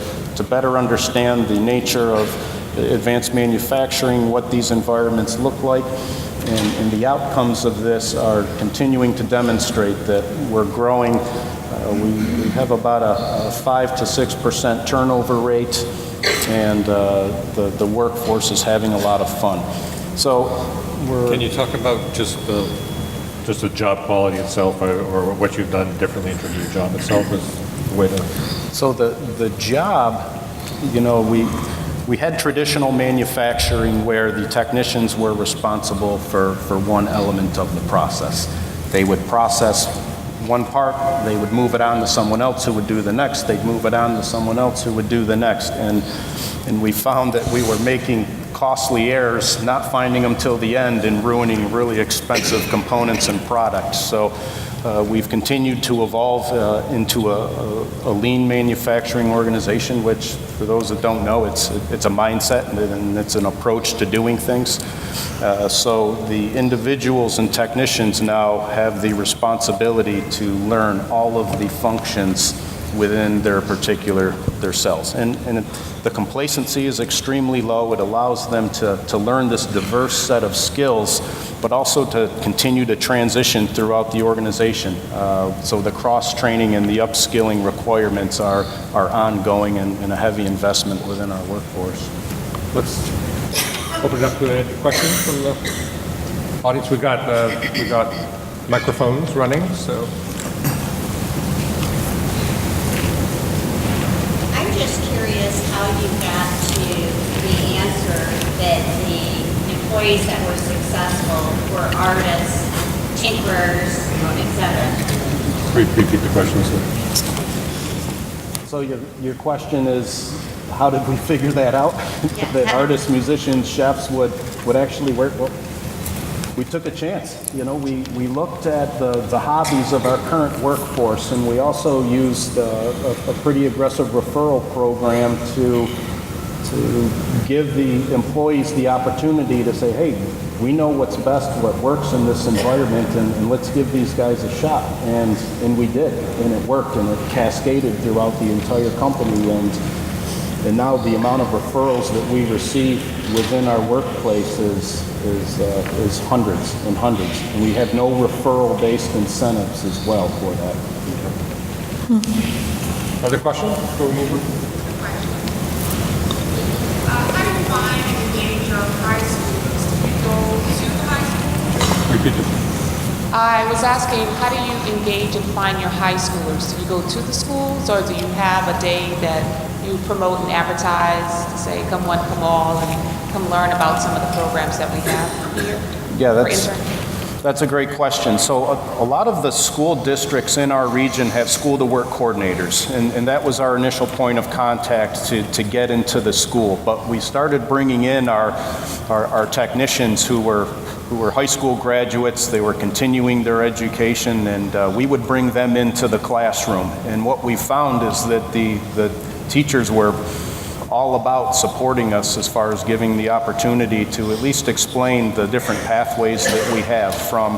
better understand the nature of advanced manufacturing, what these environments look like, and the outcomes of this are continuing to demonstrate that we're growing. We have about a 5 to 6% turnover rate, and the workforce is having a lot of fun. So Can you talk about just the job quality itself, or what you've done differently in terms of your job itself as the way to... So the job, you know, we had traditional manufacturing where the technicians were responsible for one element of the process. They would process one part, they would move it on to someone else who would do the next, they'd move it on to someone else who would do the next. And we found that we were making costly errors, not finding them till the end, and ruining really expensive components and products. So we've continued to evolve into a lean manufacturing organization, which, for those that don't know, it's a mindset and it's an approach to doing things. So the individuals and technicians now have the responsibility to learn all of the functions within their cells. And the complacency is extremely low. It allows them to learn this diverse set of skills, but also to continue to transition throughout the organization. So the cross-training and the upskilling requirements are ongoing and a heavy investment within our workforce. Let's open it up to any questions from the audience. We got microphones running, so. I'm just curious how you got to the answer that the employees that were successful were artists, tinkerers, etc. Repeat the question, sir. So your question is, how did we figure that out? Yeah. That artists, musicians, chefs would actually work? Well, we took a chance. You know, we looked at the hobbies of our current workforce, and we also used a pretty aggressive referral program to give the employees the opportunity to say, hey, we know what's best, what works in this environment, and let's give these guys a shot. And we did, and it worked, and it cascaded throughout the entire company. And now the amount of referrals that we receive within our workplace is hundreds and hundreds. And we have no referral-based incentives as well for that. Other questions before we move on? How do you find and engage your high schoolers? Do you go to the high school? Repeat it. I was asking, how do you engage and find your high schoolers? Do you go to the schools, or do you have a day that you promote and advertise to say, come one, come all, and come learn about some of the programs that we have here? Yeah, that's a great question. So a lot of the school districts in our region have school-to-work coordinators, and that was our initial point of contact to get into the school. But we started bringing in our technicians who were high school graduates. They were continuing their education, and we would bring them into the classroom. And what we found is that the teachers were all about supporting us as far as giving the opportunity to at least explain the different pathways that we have, from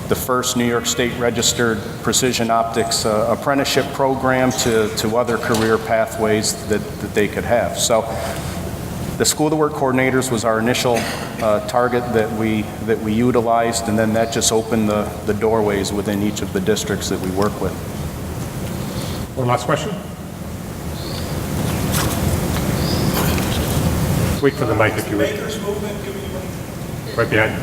the first New York State registered precision optics apprenticeship program to other career pathways that they could have. So the school-to-work coordinators was our initial target that we utilized, and then that just opened the doorways within each of the districts that we work with. One last question. Wait for the mic if you would. Right behind.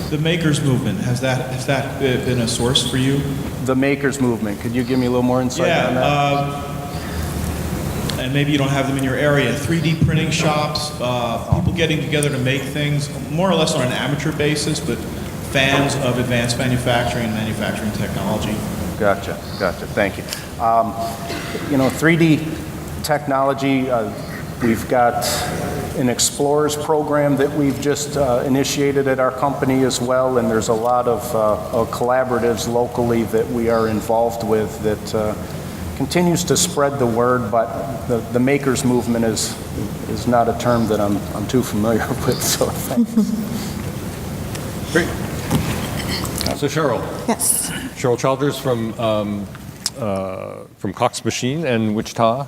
The makers movement, has that been a source for you? The makers movement, could you give me a little more insight on that? And maybe you don't have them in your area. 3D printing shops, people getting together to make things more or less on an amateur basis, but fans of advanced manufacturing and manufacturing technology. Gotcha. Thank you. 3D technology, we've got an Explorers program that we've just initiated at our company as well, and there's a lot of collaboratives locally that we are involved with that continues to spread the word, but the makers movement is not a term that I'm too familiar with, so thanks. Great. So Cheryl. Yes. Cheryl Childers from Cox Machine and Wichita.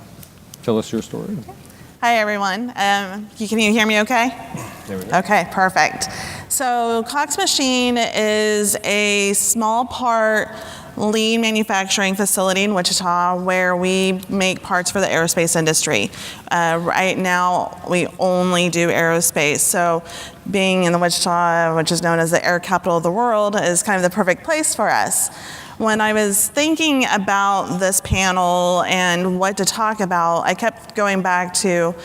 Tell us your story. Hi, everyone. Can you hear me okay? There we go. Okay, perfect. So Cox Machine is a small part lean manufacturing facility in Wichita where we make parts for the aerospace industry. Right now, we only do aerospace. So being in the Wichita, which is known as the air capital of the world, is kind of the perfect place for us. When I was thinking about this panel and what to talk about, I kept going back to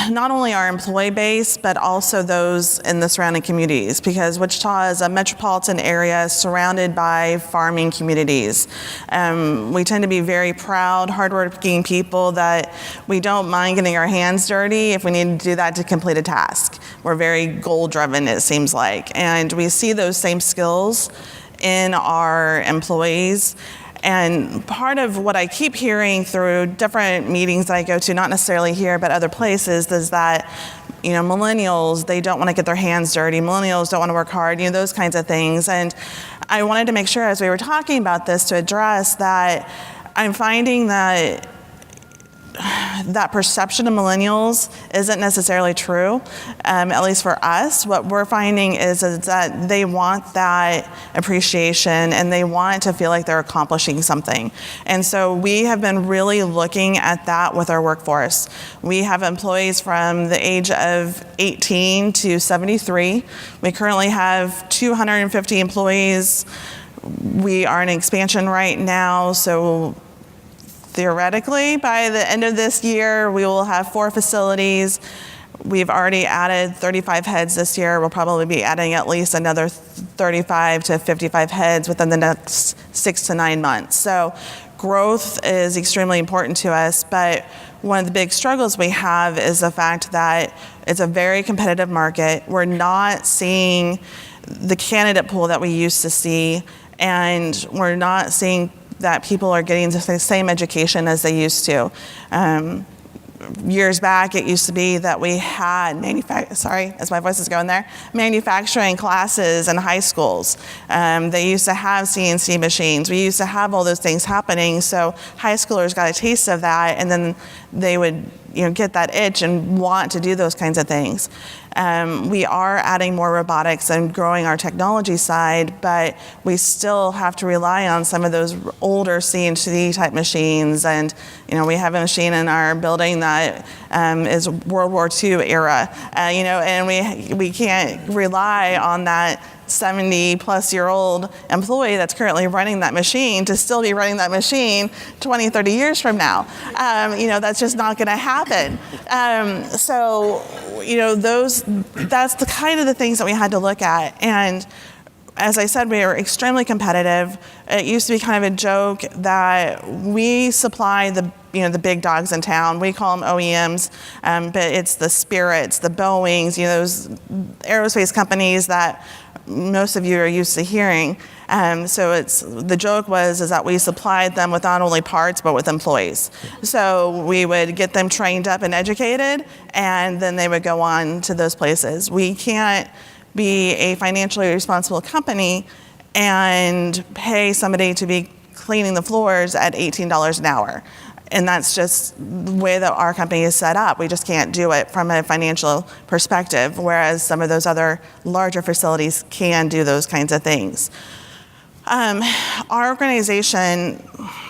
not only our employee base, but also those in the surrounding communities, because Wichita is a metropolitan area surrounded by farming communities. We tend to be very proud, hardworking people that we don't mind getting our hands dirty if we need to do that to complete a task. We're very goal-driven, it seems like, and we see those same skills in our employees. And part of what I keep hearing through different meetings that I go to, not necessarily here, but other places, is that, millennials, they don't want to get their hands dirty. Millennials don't want to work hard, those kinds of things. And I wanted to make sure as we were talking about this to address that I'm finding that that perception of millennials isn't necessarily true, at least for us. What we're finding is that they want that appreciation and they want to feel like they're accomplishing something. And so we have been really looking at that with our workforce. We have employees from the age of 18 to 73. We currently have 250 employees. We are in expansion right now, so theoretically, by the end of this year, we will have 4 facilities. We've already added 35 heads this year. We'll probably be adding at least another 35 to 55 heads within the next 6 to 9 months. So growth is extremely important to us, but one of the big struggles we have is the fact that it's a very competitive market. We're not seeing the candidate pool that we used to see, and we're not seeing that people are getting the same education as they used to. Years back, it used to be that we had manufacturing classes in high schools. They used to have CNC machines. We used to have all those things happening. So high schoolers got a taste of that, and then they would get that itch and want to do those kinds of things. We are adding more robotics and growing our technology side, but we still have to rely on some of those older CNC type machines. And we have a machine in our building that is World War II era, and we can't rely on that 70-plus-year-old employee that's currently running that machine to still be running that machine 20, 30 years from now. That's just not going to happen. That's the kind of the things that we had to look at. And as I said, we are extremely competitive. It used to be kind of a joke that we supply the big dogs in town. We call them OEMs, but it's the Spirits, the Boeings, those aerospace companies that most of you are used to hearing. So the joke was that we supplied them with not only parts, but with employees. So we would get them trained up and educated, and then they would go on to those places. We can't be a financially responsible company and pay somebody to be cleaning the floors at $18 an hour. And that's just the way that our company is set up. We just can't do it from a financial perspective, whereas some of those other larger facilities can do those kinds of things. Our organization,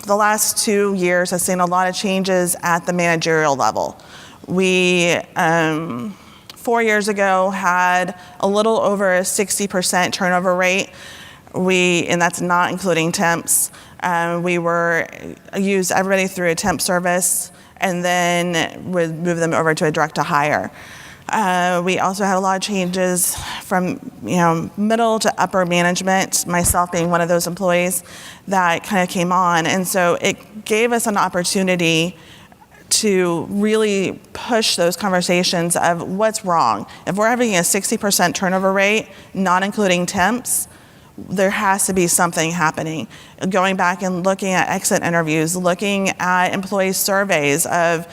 the last 2 years, has seen a lot of changes at the managerial level. We 4 years ago had a little over a 60% turnover rate. And that's not including temps. We used everybody through a temp service and then would move them over to a direct to hire. We also had a lot of changes from middle to upper management, myself being one of those employees that kind of came on. And so it gave us an opportunity to really push those conversations of what's wrong. If we're having a 60% turnover rate, not including temps, there has to be something happening. Going back and looking at exit interviews, looking at employee surveys of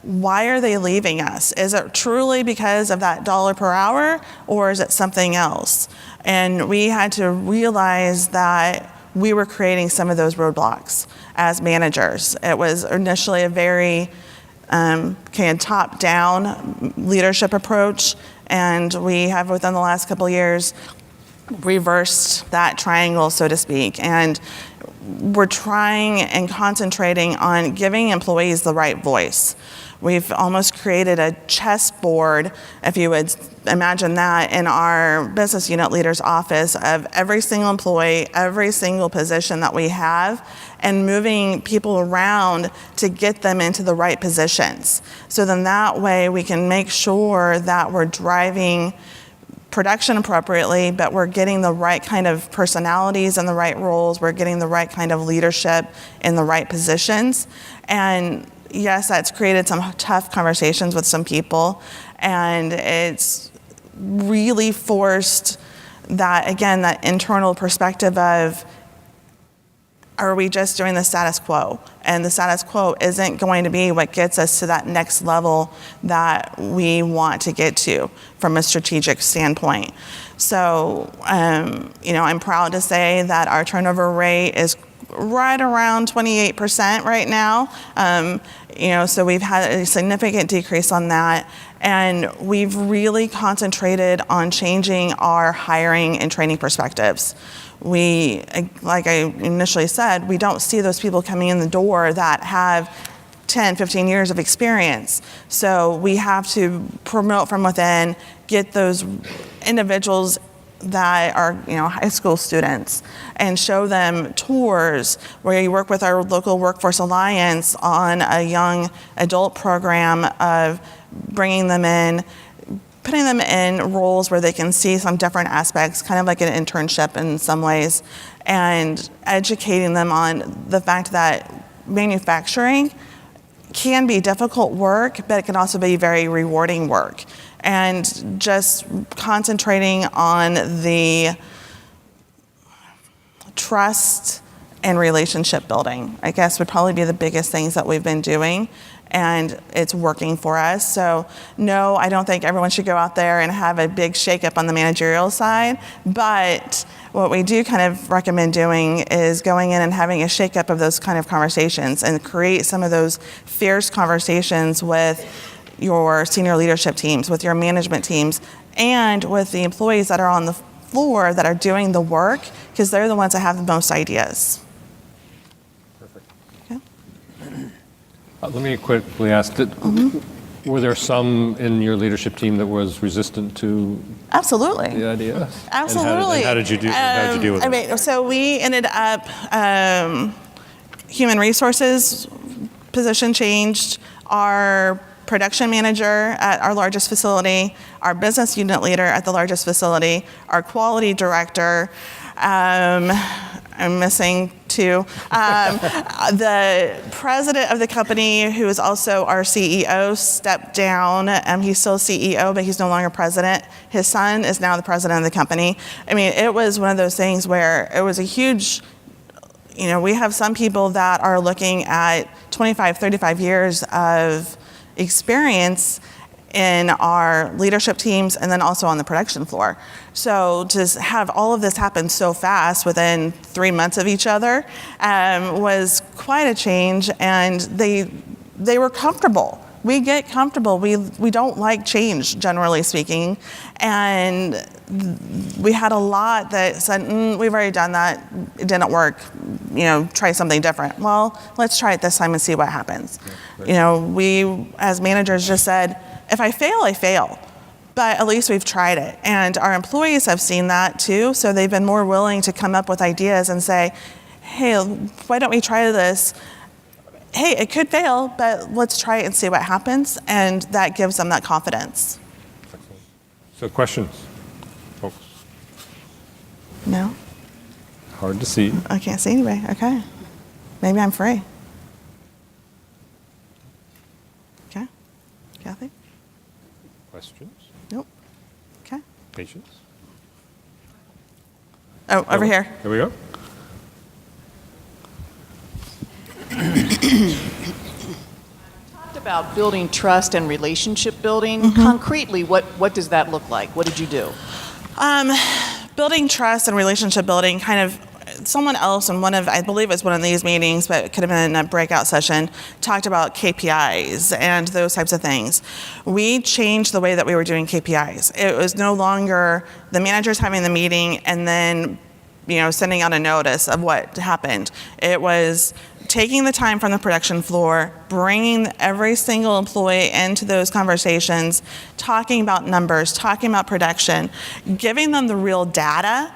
why are they leaving us? Is it truly because of that dollar per hour, or is it something else? And we had to realize that we were creating some of those roadblocks as managers. It was initially a very kind of top-down leadership approach, and we have within the last couple of years reversed that triangle, so to speak, and we're trying and concentrating on giving employees the right voice. We've almost created a chessboard, if you would imagine that, in our business unit leader's office of every single employee, every single position that we have, and moving people around to get them into the right positions. So then that way we can make sure that we're driving production appropriately, but we're getting the right kind of personalities in the right roles, we're getting the right kind of leadership in the right positions. And yes, that's created some tough conversations with some people, and it's really forced that, again, that internal perspective of, are we just doing the status quo? And the status quo isn't going to be what gets us to that next level that we want to get to from a strategic standpoint. So, I'm proud to say that our turnover rate is right around 28% right now. So we've had a significant decrease on that. And we've really concentrated on changing our hiring and training perspectives. We, like I initially said, we don't see those people coming in the door that have 10, 15 years of experience. So we have to promote from within, get those individuals that are high school students and show them tours where you work with our local Workforce Alliance on a young adult program of bringing them in, putting them in roles where they can see some different aspects, kind of like an internship in some ways, and educating them on the fact that manufacturing can be difficult work, but it can also be very rewarding work. And just concentrating on the trust and relationship building, I guess, would probably be the biggest things that we've been doing, and it's working for us. So no, I don't think everyone should go out there and have a big shakeup on the managerial side, but what we do kind of recommend doing is going in and having a shakeup of those kind of conversations and create some of those fierce conversations with your senior leadership teams, with your management teams, and with the employees that are on the floor that are doing the work, because they're the ones that have the most ideas. Perfect. Okay. Let me quickly ask, were there some in your leadership team that was resistant to Absolutely. the idea? Absolutely. And how did you deal with it? So we ended up, human resources position changed, our production manager at our largest facility, our business unit leader at the largest facility, our quality director, I'm missing two, the president of the company, who is also our CEO, stepped down. He's still CEO, but he's no longer president. His son is now the president of the company. I mean, it was one of those things where it was a huge, we have some people that are looking at 25, 35 years of experience in our leadership teams and then also on the production floor. So to have all of this happen so fast within 3 months of each other was quite a change, and they were comfortable. We get comfortable. We don't like change, generally speaking, and we had a lot that said, we've already done that, it didn't work, try something different. Well, let's try it this time and see what happens. We, as managers, just said, if I fail, I fail. But at least we've tried it. And our employees have seen that too, so they've been more willing to come up with ideas and say, hey, why don't we try this? Hey, it could fail, but let's try it and see what happens. And that gives them that confidence. So questions, folks? No? Hard to see. I can't see anybody. Okay. Maybe I'm free. Okay. Kathy? Questions? Nope. Okay. Patience? Oh, over here. There we go. Talked about building trust and relationship building. Concretely, what does that look like? What did you do? Building trust and relationship building, kind of someone else in I believe it's one of these meetings, but it could have been in a breakout session, talked about KPIs and those types of things. We changed the way that we were doing KPIs. It was no longer the managers having the meeting and then sending out a notice of what happened. It was taking the time from the production floor, bringing every single employee into those conversations, talking about numbers, talking about production, giving them the real data,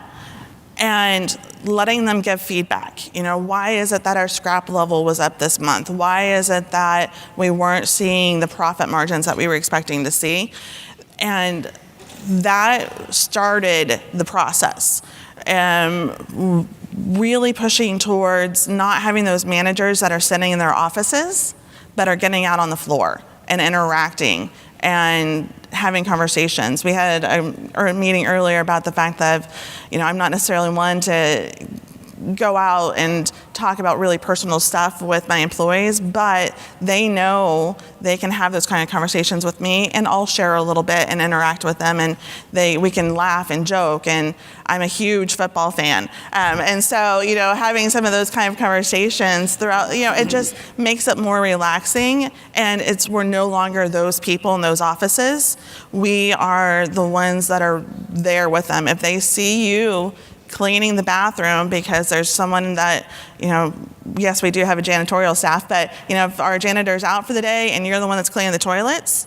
and letting them give feedback. Why is it that our scrap level was up this month? Why is it that we weren't seeing the profit margins that we were expecting to see? And that started the process. Really pushing towards not having those managers that are sitting in their offices, but are getting out on the floor and interacting and having conversations. We had a meeting earlier about the fact that, I'm not necessarily one to go out and talk about really personal stuff with my employees, but they know they can have those kind of conversations with me, and I'll share a little bit and interact with them, and we can laugh and joke. And I'm a huge football fan, and so having some of those kind of conversations throughout, it just makes it more relaxing. And we're no longer those people in those offices. We are the ones that are there with them. If they see you cleaning the bathroom because there's someone that, yes, we do have a janitorial staff, but, if our janitor's out for the day and you're the one that's cleaning the toilets,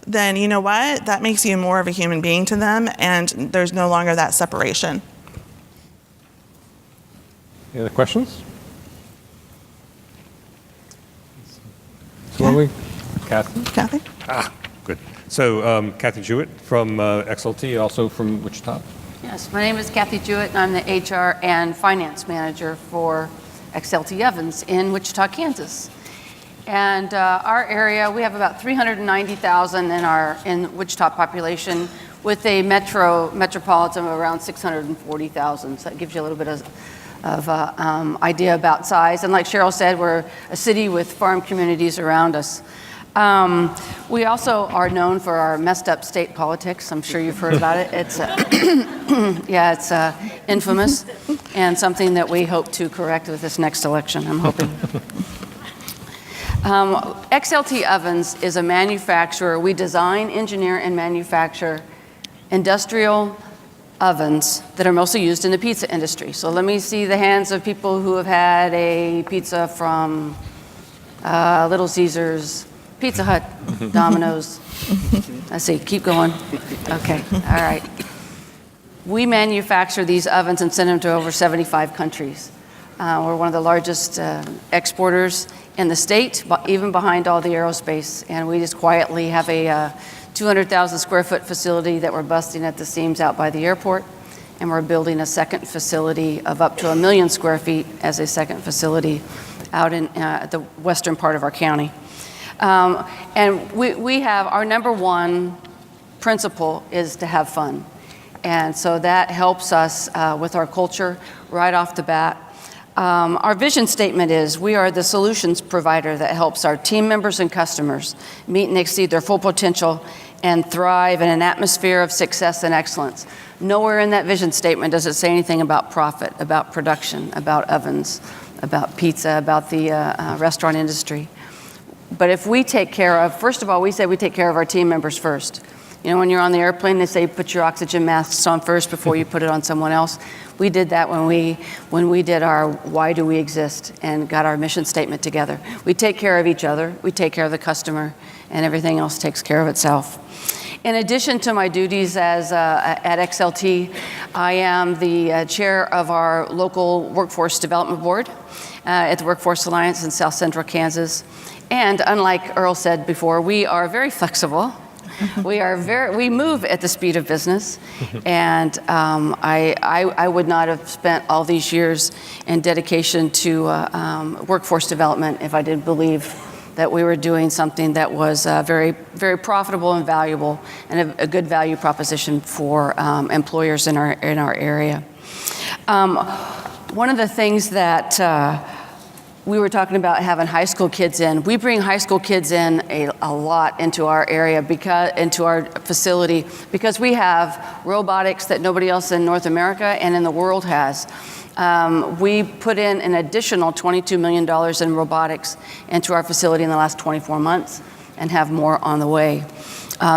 then you know what? That makes you more of a human being to them, and there's no longer that separation. Any other questions? So Kathy? Kathy? Good. So Kathy Jewett from XLT, also from Wichita. Yes, my name is Kathy Jewett, and I'm the HR and Finance Manager for XLT Evans in Wichita, Kansas. And our area, we have about 390,000 in Wichita population, with a metropolitan of around 640,000. So that gives you a little bit of idea about size. And like Cheryl said, we're a city with farm communities around us. We also are known for our messed up state politics. I'm sure you've heard about it. It's it's infamous, and something that we hope to correct with this next election, I'm hoping. XLT Ovens is a manufacturer. We design, engineer, and manufacture industrial ovens that are mostly used in the pizza industry. So let me see the hands of people who have had a pizza from Little Caesars, Pizza Hut, Domino's. Let's see, keep going. Okay, all right. We manufacture these ovens and send them to over 75 countries. We're one of the largest exporters in the state, even behind all the aerospace. And we just quietly have a 200,000 square foot facility that we're busting at the seams out by the airport. And we're building a second facility of up to 1 million square feet as a second facility out in the western part of our county. And we have, our number one principle is to have fun. And so that helps us with our culture right off the bat. Our vision statement is, we are the solutions provider that helps our team members and customers meet and exceed their full potential and thrive in an atmosphere of success and excellence. Nowhere in that vision statement does it say anything about profit, about production, about ovens, about pizza, about the restaurant industry. But if we take care of, first of all, we say we take care of our team members first. You know, when you're on the airplane, they say put your oxygen masks on first before you put it on someone else. We did that when we did our why do we exist and got our mission statement together. We take care of each other, we take care of the customer, and everything else takes care of itself. In addition to my duties as at XLT, I am the chair of our local workforce development board at the Workforce Alliance in South Central Kansas. And unlike Earl said before, we are very flexible. We move at the speed of business, and I would not have spent all these years in dedication to workforce development if I didn't believe that we were doing something that was very, very profitable and valuable, and a good value proposition for employers in our area. One of the things that we were talking about having high school kids in. We bring high school kids in a lot into our area, into our facility, because we have robotics that nobody else in North America and in the world has. We put in an additional $22 million in robotics into our facility in the last 24 months and have more on the way.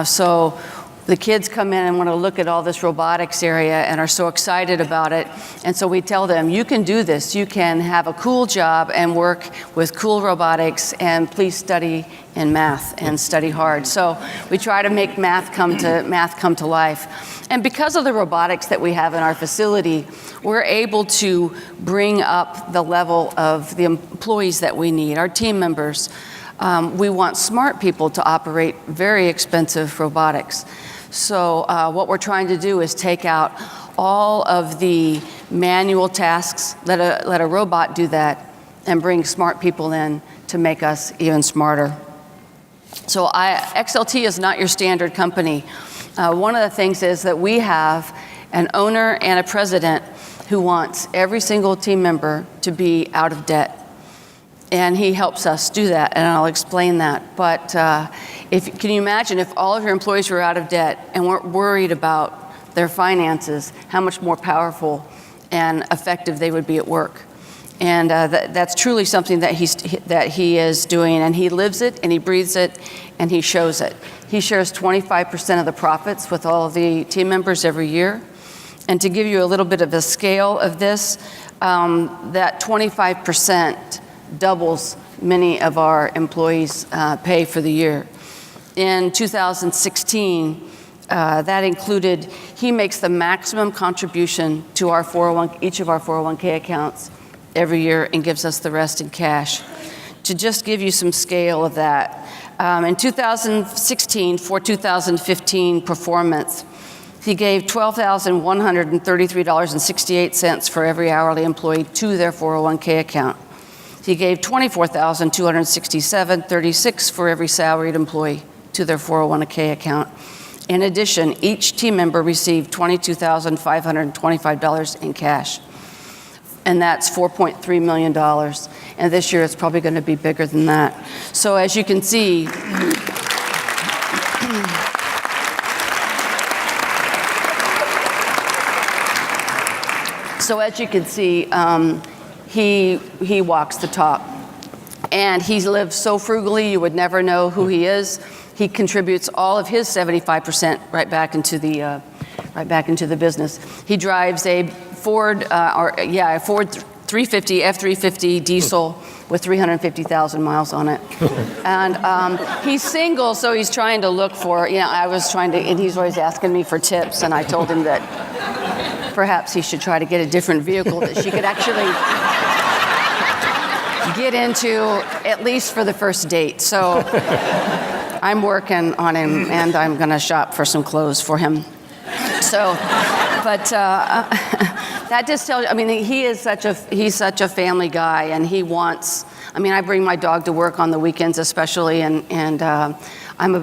So the kids come in and want to look at all this robotics area and are so excited about it. And so we tell them, you can do this. You can have a cool job and work with cool robotics, and please study in math and study hard. So we try to make math come to life. And because of the robotics that we have in our facility, we're able to bring up the level of the employees that we need, our team members. We want smart people to operate very expensive robotics. So what we're trying to do is take out all of the manual tasks, let a robot do that, and bring smart people in to make us even smarter. So XLT is not your standard company. One of the things is that we have an owner and a president who wants every single team member to be out of debt. And he helps us do that, and I'll explain that. But can you imagine if all of your employees were out of debt and weren't worried about their finances, how much more powerful and effective they would be at work? And that's truly something that he is doing, and he lives it, and he breathes it, and he shows it. He shares 25% of the profits with all of the team members every year. And to give you a little bit of a scale of this, that 25% doubles many of our employees' pay for the year. In 2016, that included, he makes the maximum contribution to each of our 401k accounts every year and gives us the rest in cash. To just give you some scale of that, in 2016, for 2015 performance, he gave $12,133.68 for every hourly employee to their 401k account. He gave $24,267.36 for every salaried employee to their 401k account. In addition, each team member received $22,525 in cash. And that's $4.3 million. And this year it's probably going to be bigger than that. So as you can see, he walks the talk. And he lives so frugally, you would never know who he is. He contributes all of his 75% right back into the business. He drives a Ford 350, F-350 diesel with 350,000 miles on it. And he's single, so he's trying to look for, and he's always asking me for tips, and I told him that perhaps he should try to get a different vehicle that she could actually get into, at least for the first date. So I'm working on him, and I'm going to shop for some clothes for him. So, but that just tells you, he's such a family guy, and he wants, I bring my dog to work on the weekends especially, and I'm a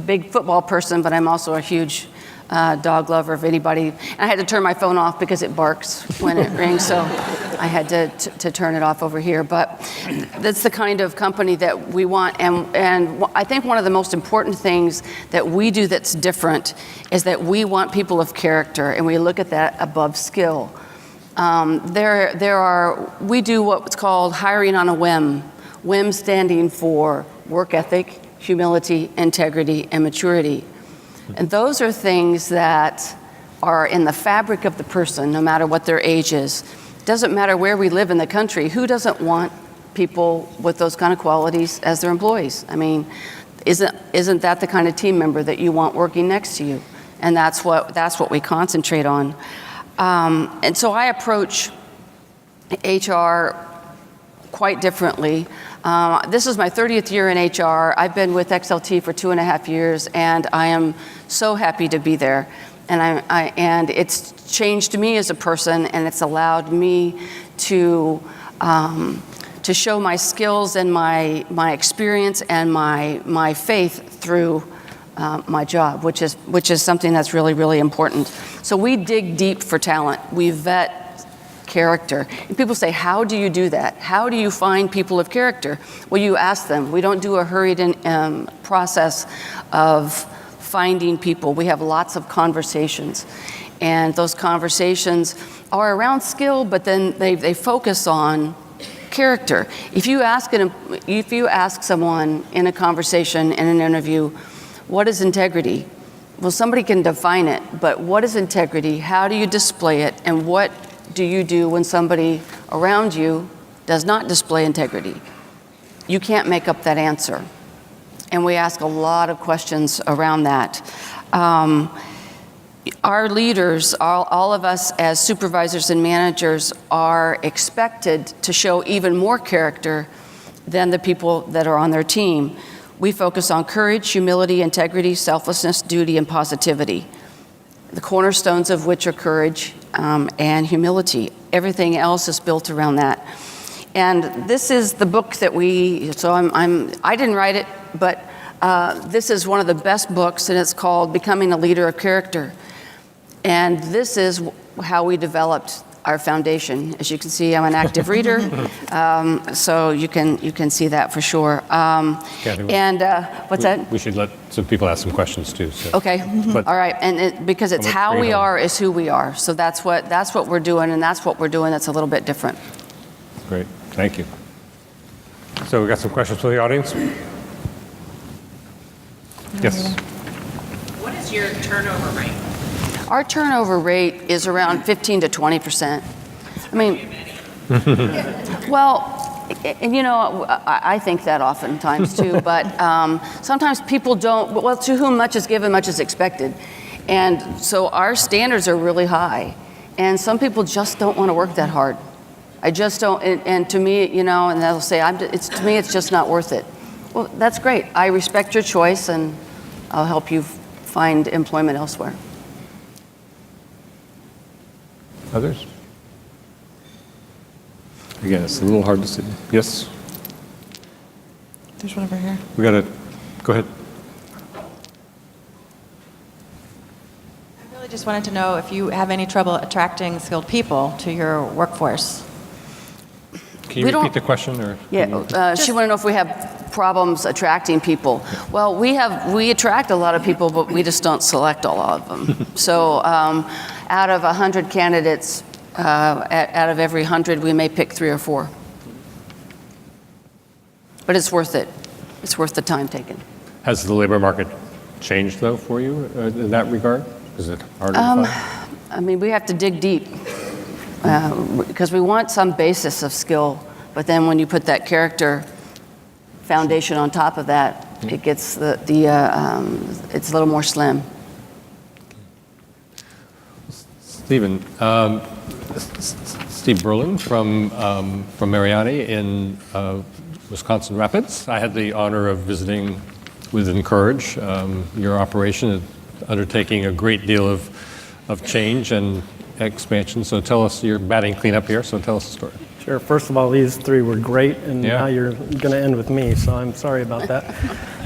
big football person, but I'm also a huge dog lover. If anybody, and I had to turn my phone off because it barks when it rings, so I had to turn it off over here. But that's the kind of company that we want, and I think one of the most important things that we do that's different is that we want people of character, and we look at that above skill. We do what's called hiring on a whim. WHIM standing for work ethic, humility, integrity, and maturity. And those are things that are in the fabric of the person, no matter what their age is. It doesn't matter where we live in the country. Who doesn't want people with those kind of qualities as their employees? Isn't that the kind of team member that you want working next to you? And that's what we concentrate on. And so I approach HR quite differently. This is my 30th year in HR. I've been with XLT for 2.5 years, and I am so happy to be there. And it's changed me as a person, and it's allowed me to show my skills and my experience and my faith through my job, which is something that's really, really important. So we dig deep for talent. We vet character. And people say, how do you do that? How do you find people of character? Well, you ask them. We don't do a hurried process of finding people. We have lots of conversations. And those conversations are around skill, but then they focus on character. If you ask someone in a conversation, in an interview, what is integrity? Well, somebody can define it, but what is integrity? How do you display it? And what do you do when somebody around you does not display integrity? You can't make up that answer. And we ask a lot of questions around that. Our leaders, all of us as supervisors and managers, are expected to show even more character than the people that are on their team. We focus on courage, humility, integrity, selflessness, duty, and positivity. The cornerstones of which are courage and humility. Everything else is built around that. And this is the book that I didn't write it, but this is one of the best books, and it's called Becoming a Leader of Character. And this is how we developed our foundation. As you can see, I'm an active reader, so you can see that for sure. What's that? We should let some people ask some questions too. So. Okay, all right, and because it's how we are is who we are. So that's what we're doing, and that's what we're doing that's a little bit different. Great, thank you. So we got some questions from the audience. Yes. What is your turnover rate? Our turnover rate is around 15 to 20%. I mean, well, and I think that oftentimes too, but sometimes people don't, well, to whom much is given, much is expected. And so our standards are really high. And some people just don't want to work that hard. I just don't, and to me, and they'll say, to me, it's just not worth it. Well, that's great. I respect your choice, and I'll help you find employment elsewhere. Others? Again, it's a little hard to see. Yes? There's one over here. We got it. Go ahead. I really just wanted to know if you have any trouble attracting skilled people to your workforce. Can you repeat the question? Or yeah, she wanted to know if we have problems attracting people. Well, we attract a lot of people, but we just don't select all of them. So out of 100 candidates, out of every 100, we may pick 3 or 4. But it's worth it. It's worth the time taken. Has the labor market changed, though, for you in that regard? Is it harder to find? I mean, we have to dig deep because we want some basis of skill, but then when you put that character foundation on top of that, it gets it's a little more slim. Steve Berlyn from Mariani in Wisconsin Rapids. I had the honor of visiting with Encourage, your operation, undertaking a great deal of change and expansion. So tell us, you're batting cleanup here, so tell us the story. Sure. First of all, these 3 were great, and now you're going to end with me, so I'm sorry about that.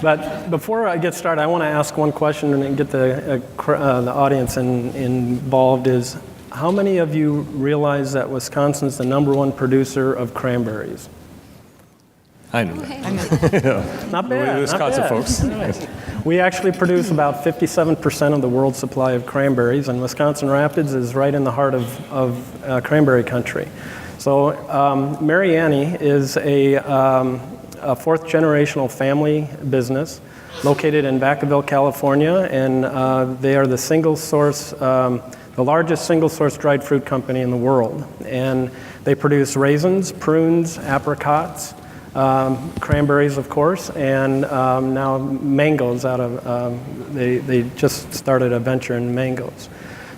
But before I get started, I want to ask one question and get the audience involved. Is how many of you realize that Wisconsin's the #1 producer of cranberries? I know that. Not bad. Wisconsin not bad. folks. Nice. We actually produce about 57% of the world's supply of cranberries, and Wisconsin Rapids is right in the heart of cranberry country. So Mariani is a 4th generational family business located in Vacaville, California, and they are the largest single-source dried fruit company in the world. And they produce raisins, prunes, apricots, cranberries, of course, and now mangoes out of, they just started a venture in mangoes.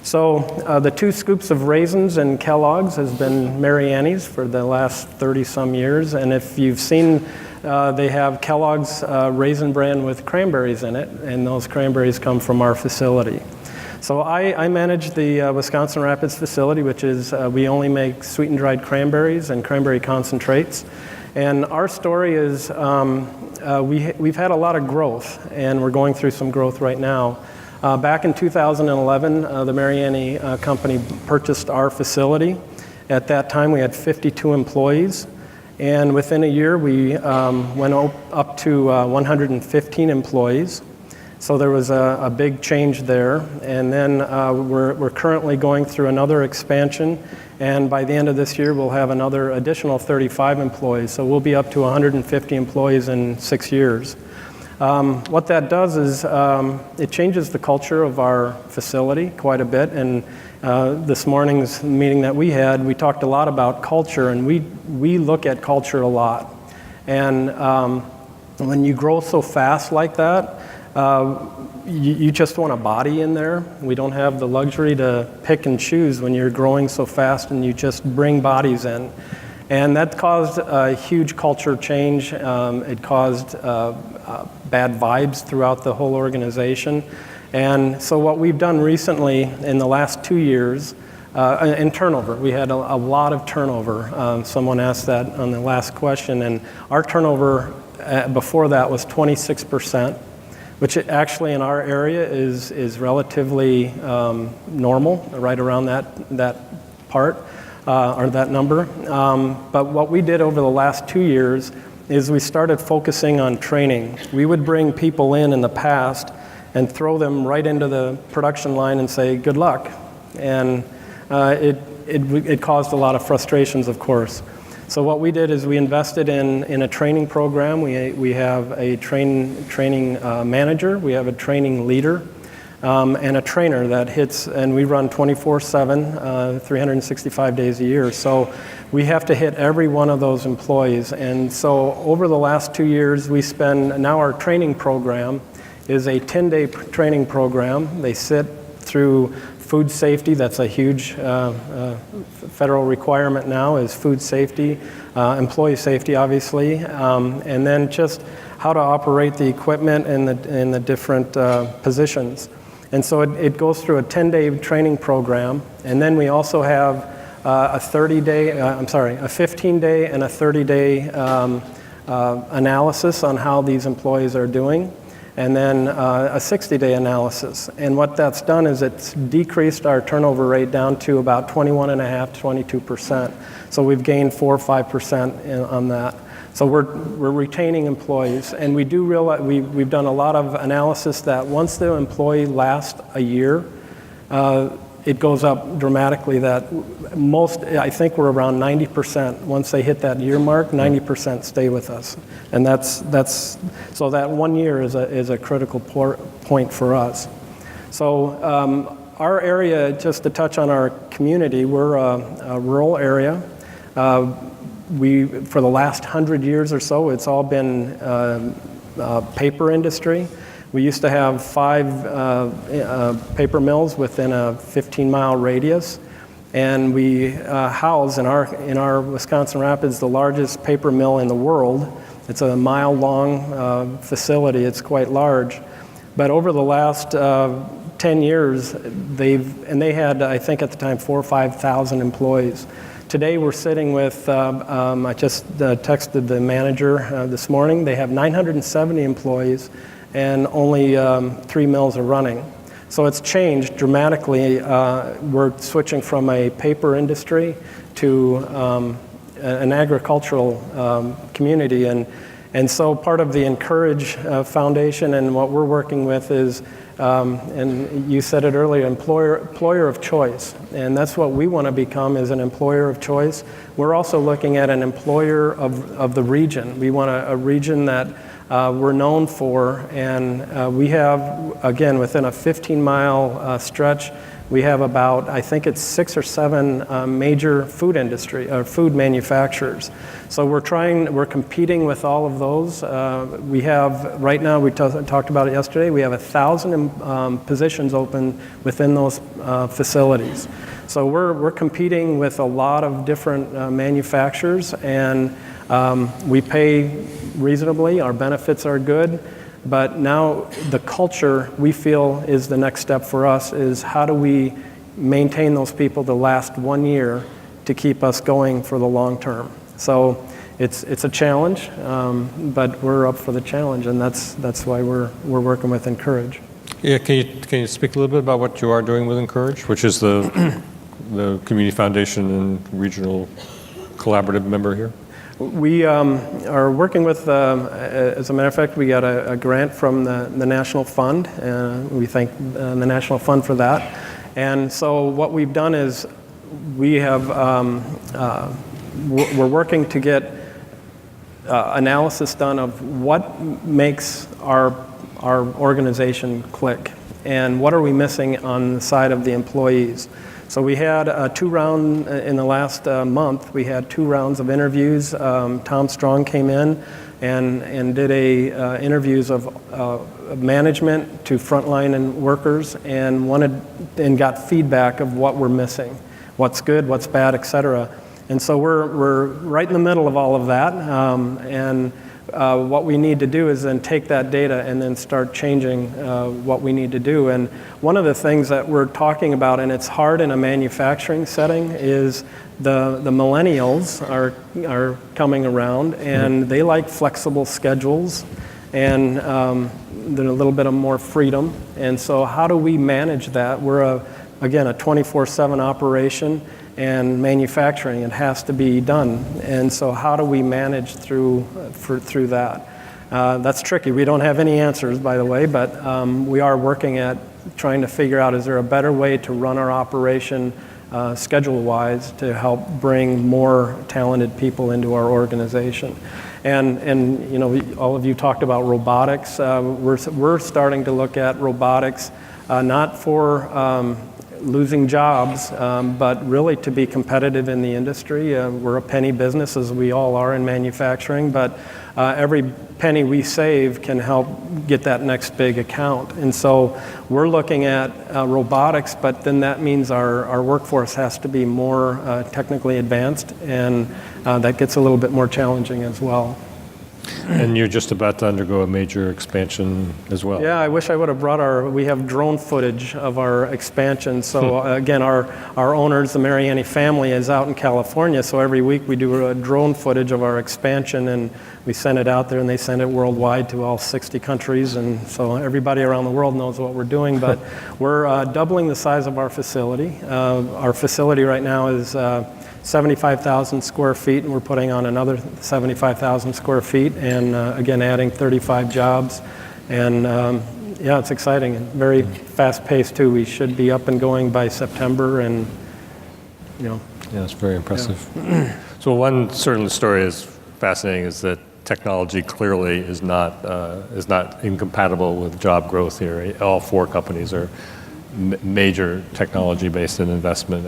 So the 2 scoops of raisins in Kellogg's has been Mariani's for the last 30-some years, and if you've seen, they have Kellogg's Raisin Bran with cranberries in it, and those cranberries come from our facility. So I manage the Wisconsin Rapids facility, which is, we only make sweetened dried cranberries and cranberry concentrates. And our story is we've had a lot of growth, and we're going through some growth right now. Back in 2011, the Mariani company purchased our facility. At that time, we had 52 employees. And within a year, we went up to 115 employees. So there was a big change there. And then we're currently going through another expansion. And by the end of this year, we'll have another additional 35 employees. So we'll be up to 150 employees in 6 years. What that does is it changes the culture of our facility quite a bit. And this morning's meeting that we had, we talked a lot about culture, and we look at culture a lot. And when you grow so fast like that, you just want a body in there. We don't have the luxury to pick and choose when you're growing so fast, and you just bring bodies in. And that caused a huge culture change. It caused bad vibes throughout the whole organization. And so what we've done recently in the last 2 years, in turnover, we had a lot of turnover. Someone asked that on the last question, and our turnover before that was 26%, which actually in our area is relatively normal, right around that part. Or that number. But what we did over the last 2 years is we started focusing on training. We would bring people in the past and throw them right into the production line and say, good luck. And it caused a lot of frustrations, of course. So what we did is we invested in a training program. We have a training manager, we have a training leader, and a trainer that hits, and we run 24/7, 365 days a year. So we have to hit every one of those employees. And so over the last 2 years, now our training program is a 10-day training program. They sit through food safety. That's a huge federal requirement now, is food safety, employee safety, obviously, and then just how to operate the equipment in the different positions. And so it goes through a 10-day training program, and then we also have a 15-day and a 30-day analysis on how these employees are doing, and then a 60-day analysis. And what that's done is it's decreased our turnover rate down to about 21.5% to 22%. So we've gained 4 or 5% on that. So we're retaining employees, and we do realize we've done a lot of analysis that once the employee lasts a year, it goes up dramatically. That I think we're around 90%. Once they hit that year mark, 90% stay with us, and that's so that 1 year is a critical point for us. So our area, just to touch on our community, we're a rural area. For the last 100 years or so, it's all been paper industry. We used to have 5 paper mills within a 15-mile radius, and we house in our Wisconsin Rapids the largest paper mill in the world. It's a mile-long facility. It's quite large, but over the last 10 years, they had, I think at the time, 4,000 or 5,000 employees. Today we're sitting with, I just texted the manager this morning, they have 970 employees and only 3 mills are running. So it's changed dramatically. We're switching from a paper industry to an agricultural community. And so part of the Encourage Foundation and what we're working with is, and you said it earlier, employer of choice. And that's what we want to become, is an employer of choice. We're also looking at an employer of the region. We want a region that we're known for. And we have, again, within a 15-mile stretch, we have about, I think it's 6 or 7 major food food manufacturers. So we're competing with all of those. We have, right now, we talked about it yesterday, we have 1,000 positions open within those facilities. So we're competing with a lot of different manufacturers, and we pay reasonably, our benefits are good. But now the culture, we feel, is the next step for us, is how do we maintain those people to last 1 year to keep us going for the long term. So it's a challenge, but we're up for the challenge, and that's why we're working with Encourage. Yeah, can you speak a little bit about what you are doing with Encourage, which is the community foundation and regional collaborative member here? We are working with, as a matter of fact, we got a grant from the National Fund, and we thank the National Fund for that. And so what we've done is we have, we're working to get analysis done of what makes our organization click, and what are we missing on the side of the employees. So we had 2 rounds in the last month. We had 2 rounds of interviews. Tom Strong came in and did interviews of management to frontline and workers, and got feedback of what we're missing, what's good, what's bad, et cetera. And so we're right in the middle of all of that. What we need to do is then take that data and then start changing what we need to do. And one of the things that we're talking about, and it's hard in a manufacturing setting, is the millennials are coming around, and they like flexible schedules and a little bit of more freedom. And so how do we manage that? We're, again, a 24/7 operation, and manufacturing, it has to be done. And so how do we manage through that? That's tricky. We don't have any answers, by the way, but we are working at trying to figure out, is there a better way to run our operation schedule-wise to help bring more talented people into our organization. And you know, all of you talked about robotics. We're starting to look at robotics, not for losing jobs, but really to be competitive in the industry. We're a penny business, as we all are in manufacturing, but every penny we save can help get that next big account. And so we're looking at robotics, but then that means our workforce has to be more technically advanced, and that gets a little bit more challenging as well. And you're just about to undergo a major expansion as well. Yeah, I wish I would have brought we have drone footage of our expansion. So again, our owners, the Mariani family, is out in California. So every week we do a drone footage of our expansion, and we send it out there, and they send it worldwide to all 60 countries. And so everybody around the world knows what we're doing. But we're doubling the size of our facility. Our facility right now is 75,000 square feet, and we're putting on another 75,000 square feet, and again, adding 35 jobs. And yeah, it's exciting and very fast paced too. We should be up and going by September, and you know. Yeah, it's very impressive. Yeah. So one certain story is fascinating, is that technology clearly is not incompatible with job growth here. All 4 companies are major technology based in investment,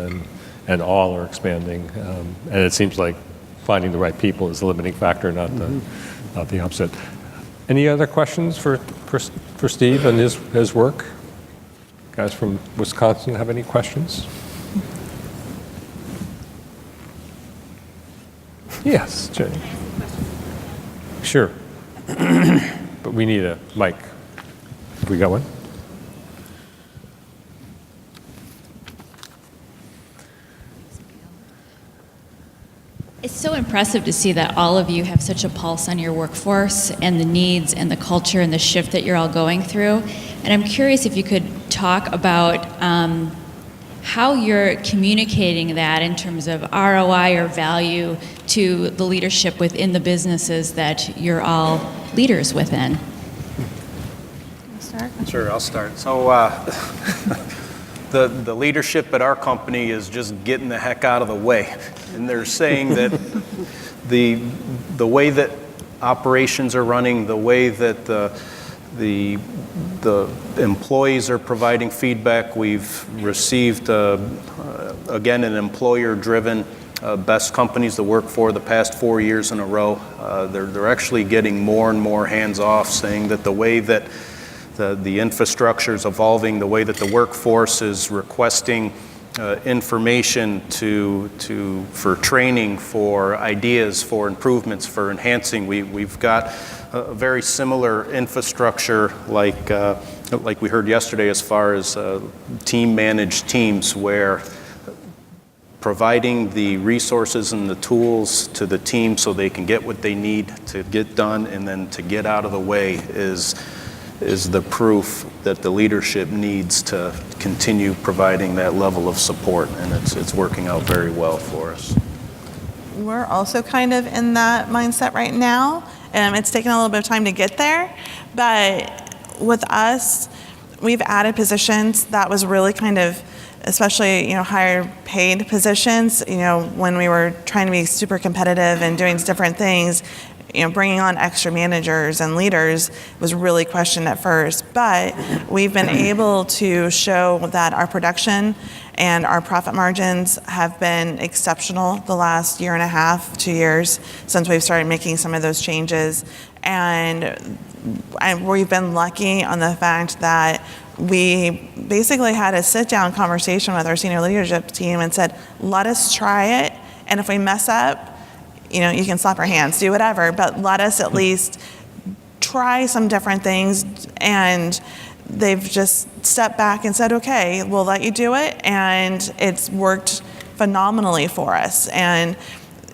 and all are expanding. And it seems like finding the right people is the limiting factor, not the opposite. Any other questions for Steve and his work? Guys from Wisconsin have any questions? Yes, Jenny. Sure. But we need a mic. Have we got one? It's so impressive to see that all of you have such a pulse on your workforce and the needs and the culture and the shift that you're all going through. And I'm curious if you could talk about how you're communicating that in terms of ROI or value to the leadership within the businesses that you're all leaders within. Start? Sure, I'll start. So the leadership at our company is just getting the heck out of the way. And they're saying that the way that operations are running, the way that the employees are providing feedback. We've received, again, an employer-driven best companies to work for the past 4 years in a row. They're actually getting more and more hands-off, saying that the way that the infrastructure is evolving, the way that the workforce is requesting information for training, for ideas, for improvements, for enhancing. We've got a very similar infrastructure like we heard yesterday as far as team-managed teams, where providing the resources and the tools to the team so they can get what they need to get done and then to get out of the way is the proof that the leadership needs to continue providing that level of support, and it's working out very well for us. We're also kind of in that mindset right now. It's taken a little bit of time to get there, but with us, we've added positions that was really kind of, especially, higher paid positions, when we were trying to be super competitive and doing different things, bringing on extra managers and leaders was really questioned at first. But we've been able to show that our production and our profit margins have been exceptional the last year and a half, 2 years, since we've started making some of those changes. And we've been lucky on the fact that we basically had a sit-down conversation with our senior leadership team and said, let us try it, and if we mess up, you can slap our hands, do whatever, but let us at least try some different things. And they've just stepped back and said, okay, we'll let you do it, and it's worked phenomenally for us. And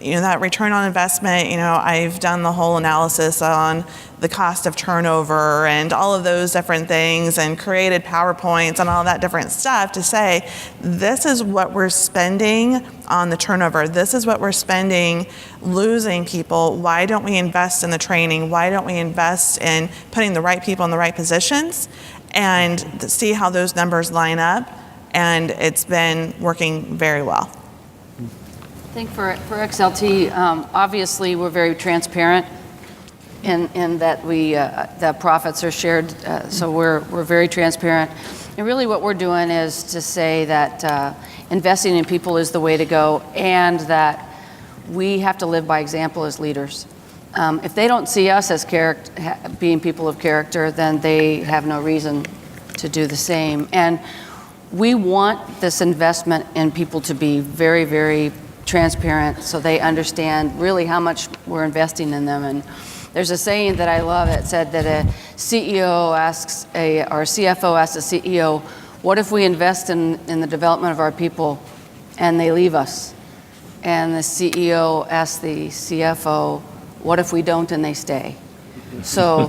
that return on investment, I've done the whole analysis on the cost of turnover and all of those different things, and created PowerPoints and all that different stuff to say, this is what we're spending on the turnover. This is what we're spending losing people. Why don't we invest in the training? Why don't we invest in putting the right people in the right positions and see how those numbers line up? And it's been working very well. I think for XLT, obviously we're very transparent in that that profits are shared, so we're very transparent. And really what we're doing is to say that investing in people is the way to go, and that we have to live by example as leaders. If they don't see us as being people of character, then they have no reason to do the same. And we want this investment in people to be very, very transparent, so they understand really how much we're investing in them. And there's a saying that I love. It said that a CEO or CFO asks a CEO, what if we invest in the development of our people and they leave us? And the CEO asks the CFO, what if we don't and they stay? So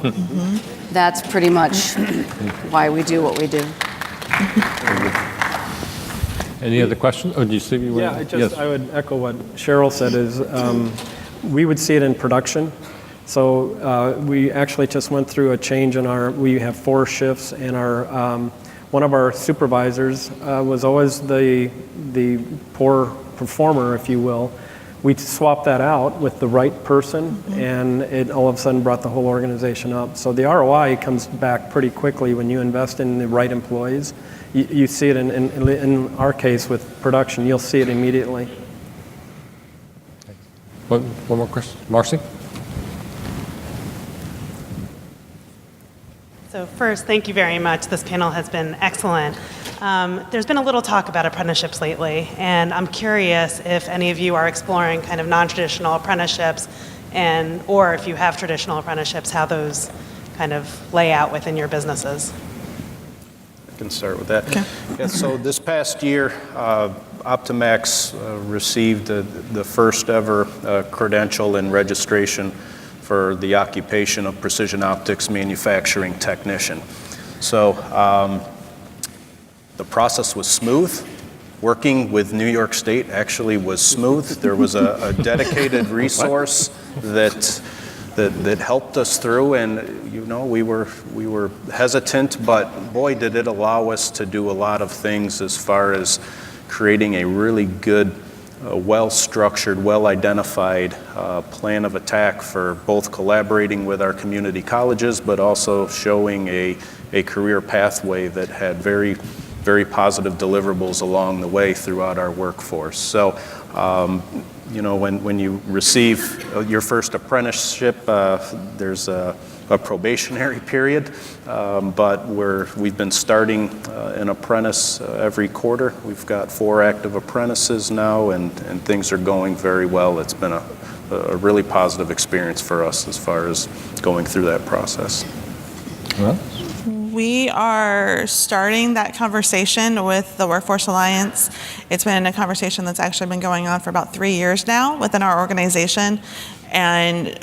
that's pretty much why we do what we do. Any other questions? Oh, do you see me? Yeah, Yes. I would echo what Cheryl said is we would see it in production. So we actually just went through a change in we have 4 shifts, and one of our supervisors was always the poor performer, if you will. We swapped that out with the right person, and it all of a sudden brought the whole organization up. So the ROI comes back pretty quickly when you invest in the right employees. You see it in our case with production. You'll see it immediately. One more question. Marcy? So first, thank you very much. This panel has been excellent. There's been a little talk about apprenticeships lately, and I'm curious if any of you are exploring kind of non-traditional apprenticeships, or if you have traditional apprenticeships, how those kind of lay out within your businesses. I can start with that. Okay. Yeah, so this past year, Optimax received the first ever credential and registration for the occupation of precision optics manufacturing technician. So the process was smooth. Working with New York State actually was smooth. There was a dedicated resource that helped us through, and we were hesitant, but boy, did it allow us to do a lot of things as far as creating a really good well-structured, well-identified plan of attack for both collaborating with our community colleges, but also showing a career pathway that had very, very positive deliverables along the way throughout our workforce. So, when you receive your first apprenticeship, there's a probationary period, but we've been starting an apprentice every quarter. We've got 4 active apprentices now, and things are going very well. It's been a really positive experience for us as far as going through that process. Well, we are starting that conversation with the Workforce Alliance. It's been a conversation that's actually been going on for about 3 years now within our organization, and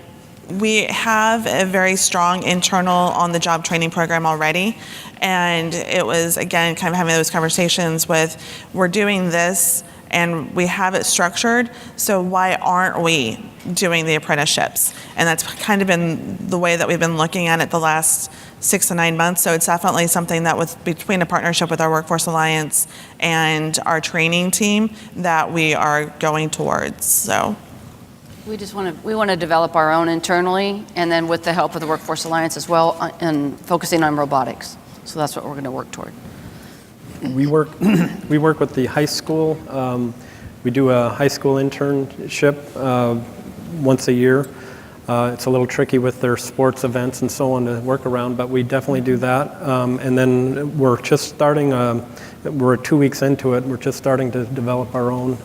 we have a very strong internal on-the-job training program already, and it was, again, kind of having those conversations with, we're doing this and we have it structured, so why aren't we doing the apprenticeships? And that's kind of been the way that we've been looking at it the last 6 to 9 months. So it's definitely something that between a partnership with our Workforce Alliance and our training team that we are going towards. So we want to develop our own internally, and then with the help of the Workforce Alliance as well, and focusing on robotics. So that's what we're going to work toward. We work with the high school. We do a high school internship once a year. It's a little tricky with their sports events and so on to work around, but we definitely do that. And then we're just starting, we're 2 weeks into it, we're just starting to develop our own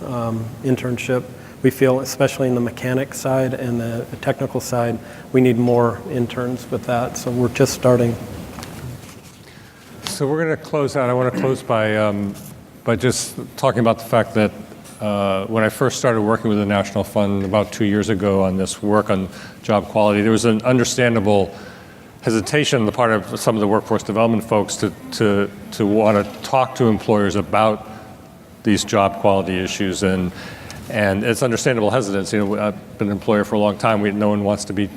internship. We feel, especially in the mechanic side and the technical side, we need more interns with that, so we're just starting. So we're going to close out. I want to close by just talking about the fact that when I first started working with the National Fund about 2 years ago on this work on job quality, there was an understandable hesitation on the part of some of the workforce development folks to want to talk to employers about these job quality issues, and it's understandable hesitance. I've been an employer for a long time. No one wants to be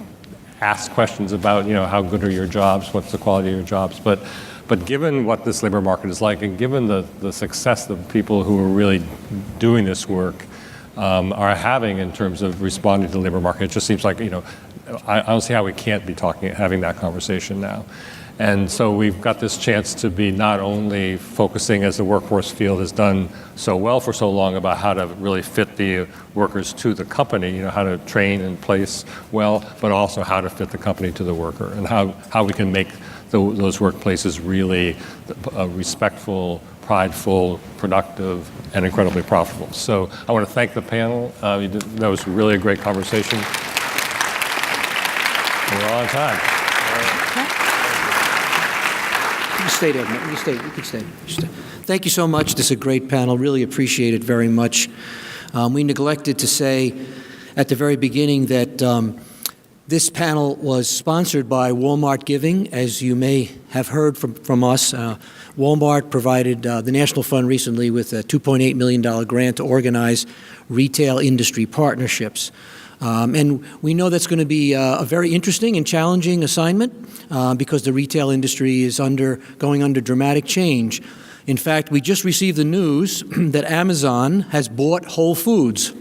asked questions about, how good are your jobs, what's the quality of your jobs, but given what this labor market is like, and given the success that people who are really doing this work are having in terms of responding to the labor market, it just seems like, I don't see how we can't be having that conversation now. And so we've got this chance to be not only focusing, as the workforce field has done so well for so long, about how to really fit the workers to the company, how to train and place well, but also how to fit the company to the worker, and how we can make those workplaces really respectful, prideful, productive, and incredibly profitable. So I want to thank the panel. That was really a great conversation. We're all on time. You can stay there, Matt. You can stay. Thank you so much. This is a great panel. Really appreciate it very much. We neglected to say at the very beginning that this panel was sponsored by Walmart Giving. As you may have heard from us, Walmart provided the National Fund recently with a $2.8 million grant to organize retail industry partnerships. And we know that's going to be a very interesting and challenging assignment because the retail industry is going under dramatic change. In fact, we just received the news that Amazon has bought Whole Foods,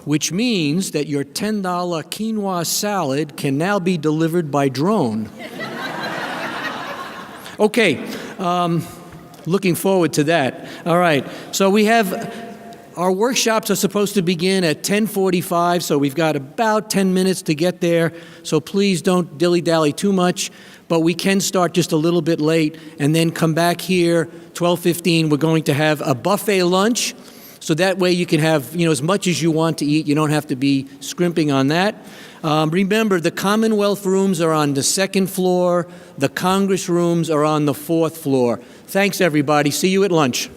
which means that your $10 quinoa salad can now be delivered by drone. Okay, looking forward to that. All right, so we have, our workshops are supposed to begin at 10:45, so we've got about 10 minutes to get there, so please don't dilly-dally too much, but we can start just a little bit late and then come back here, 12:15. We're going to have a buffet lunch, so that way you can have, as much as you want to eat. You don't have to be scrimping on that. Remember, the Commonwealth rooms are on the second floor. The Congress rooms are on the fourth floor. Thanks, everybody. See you at lunch.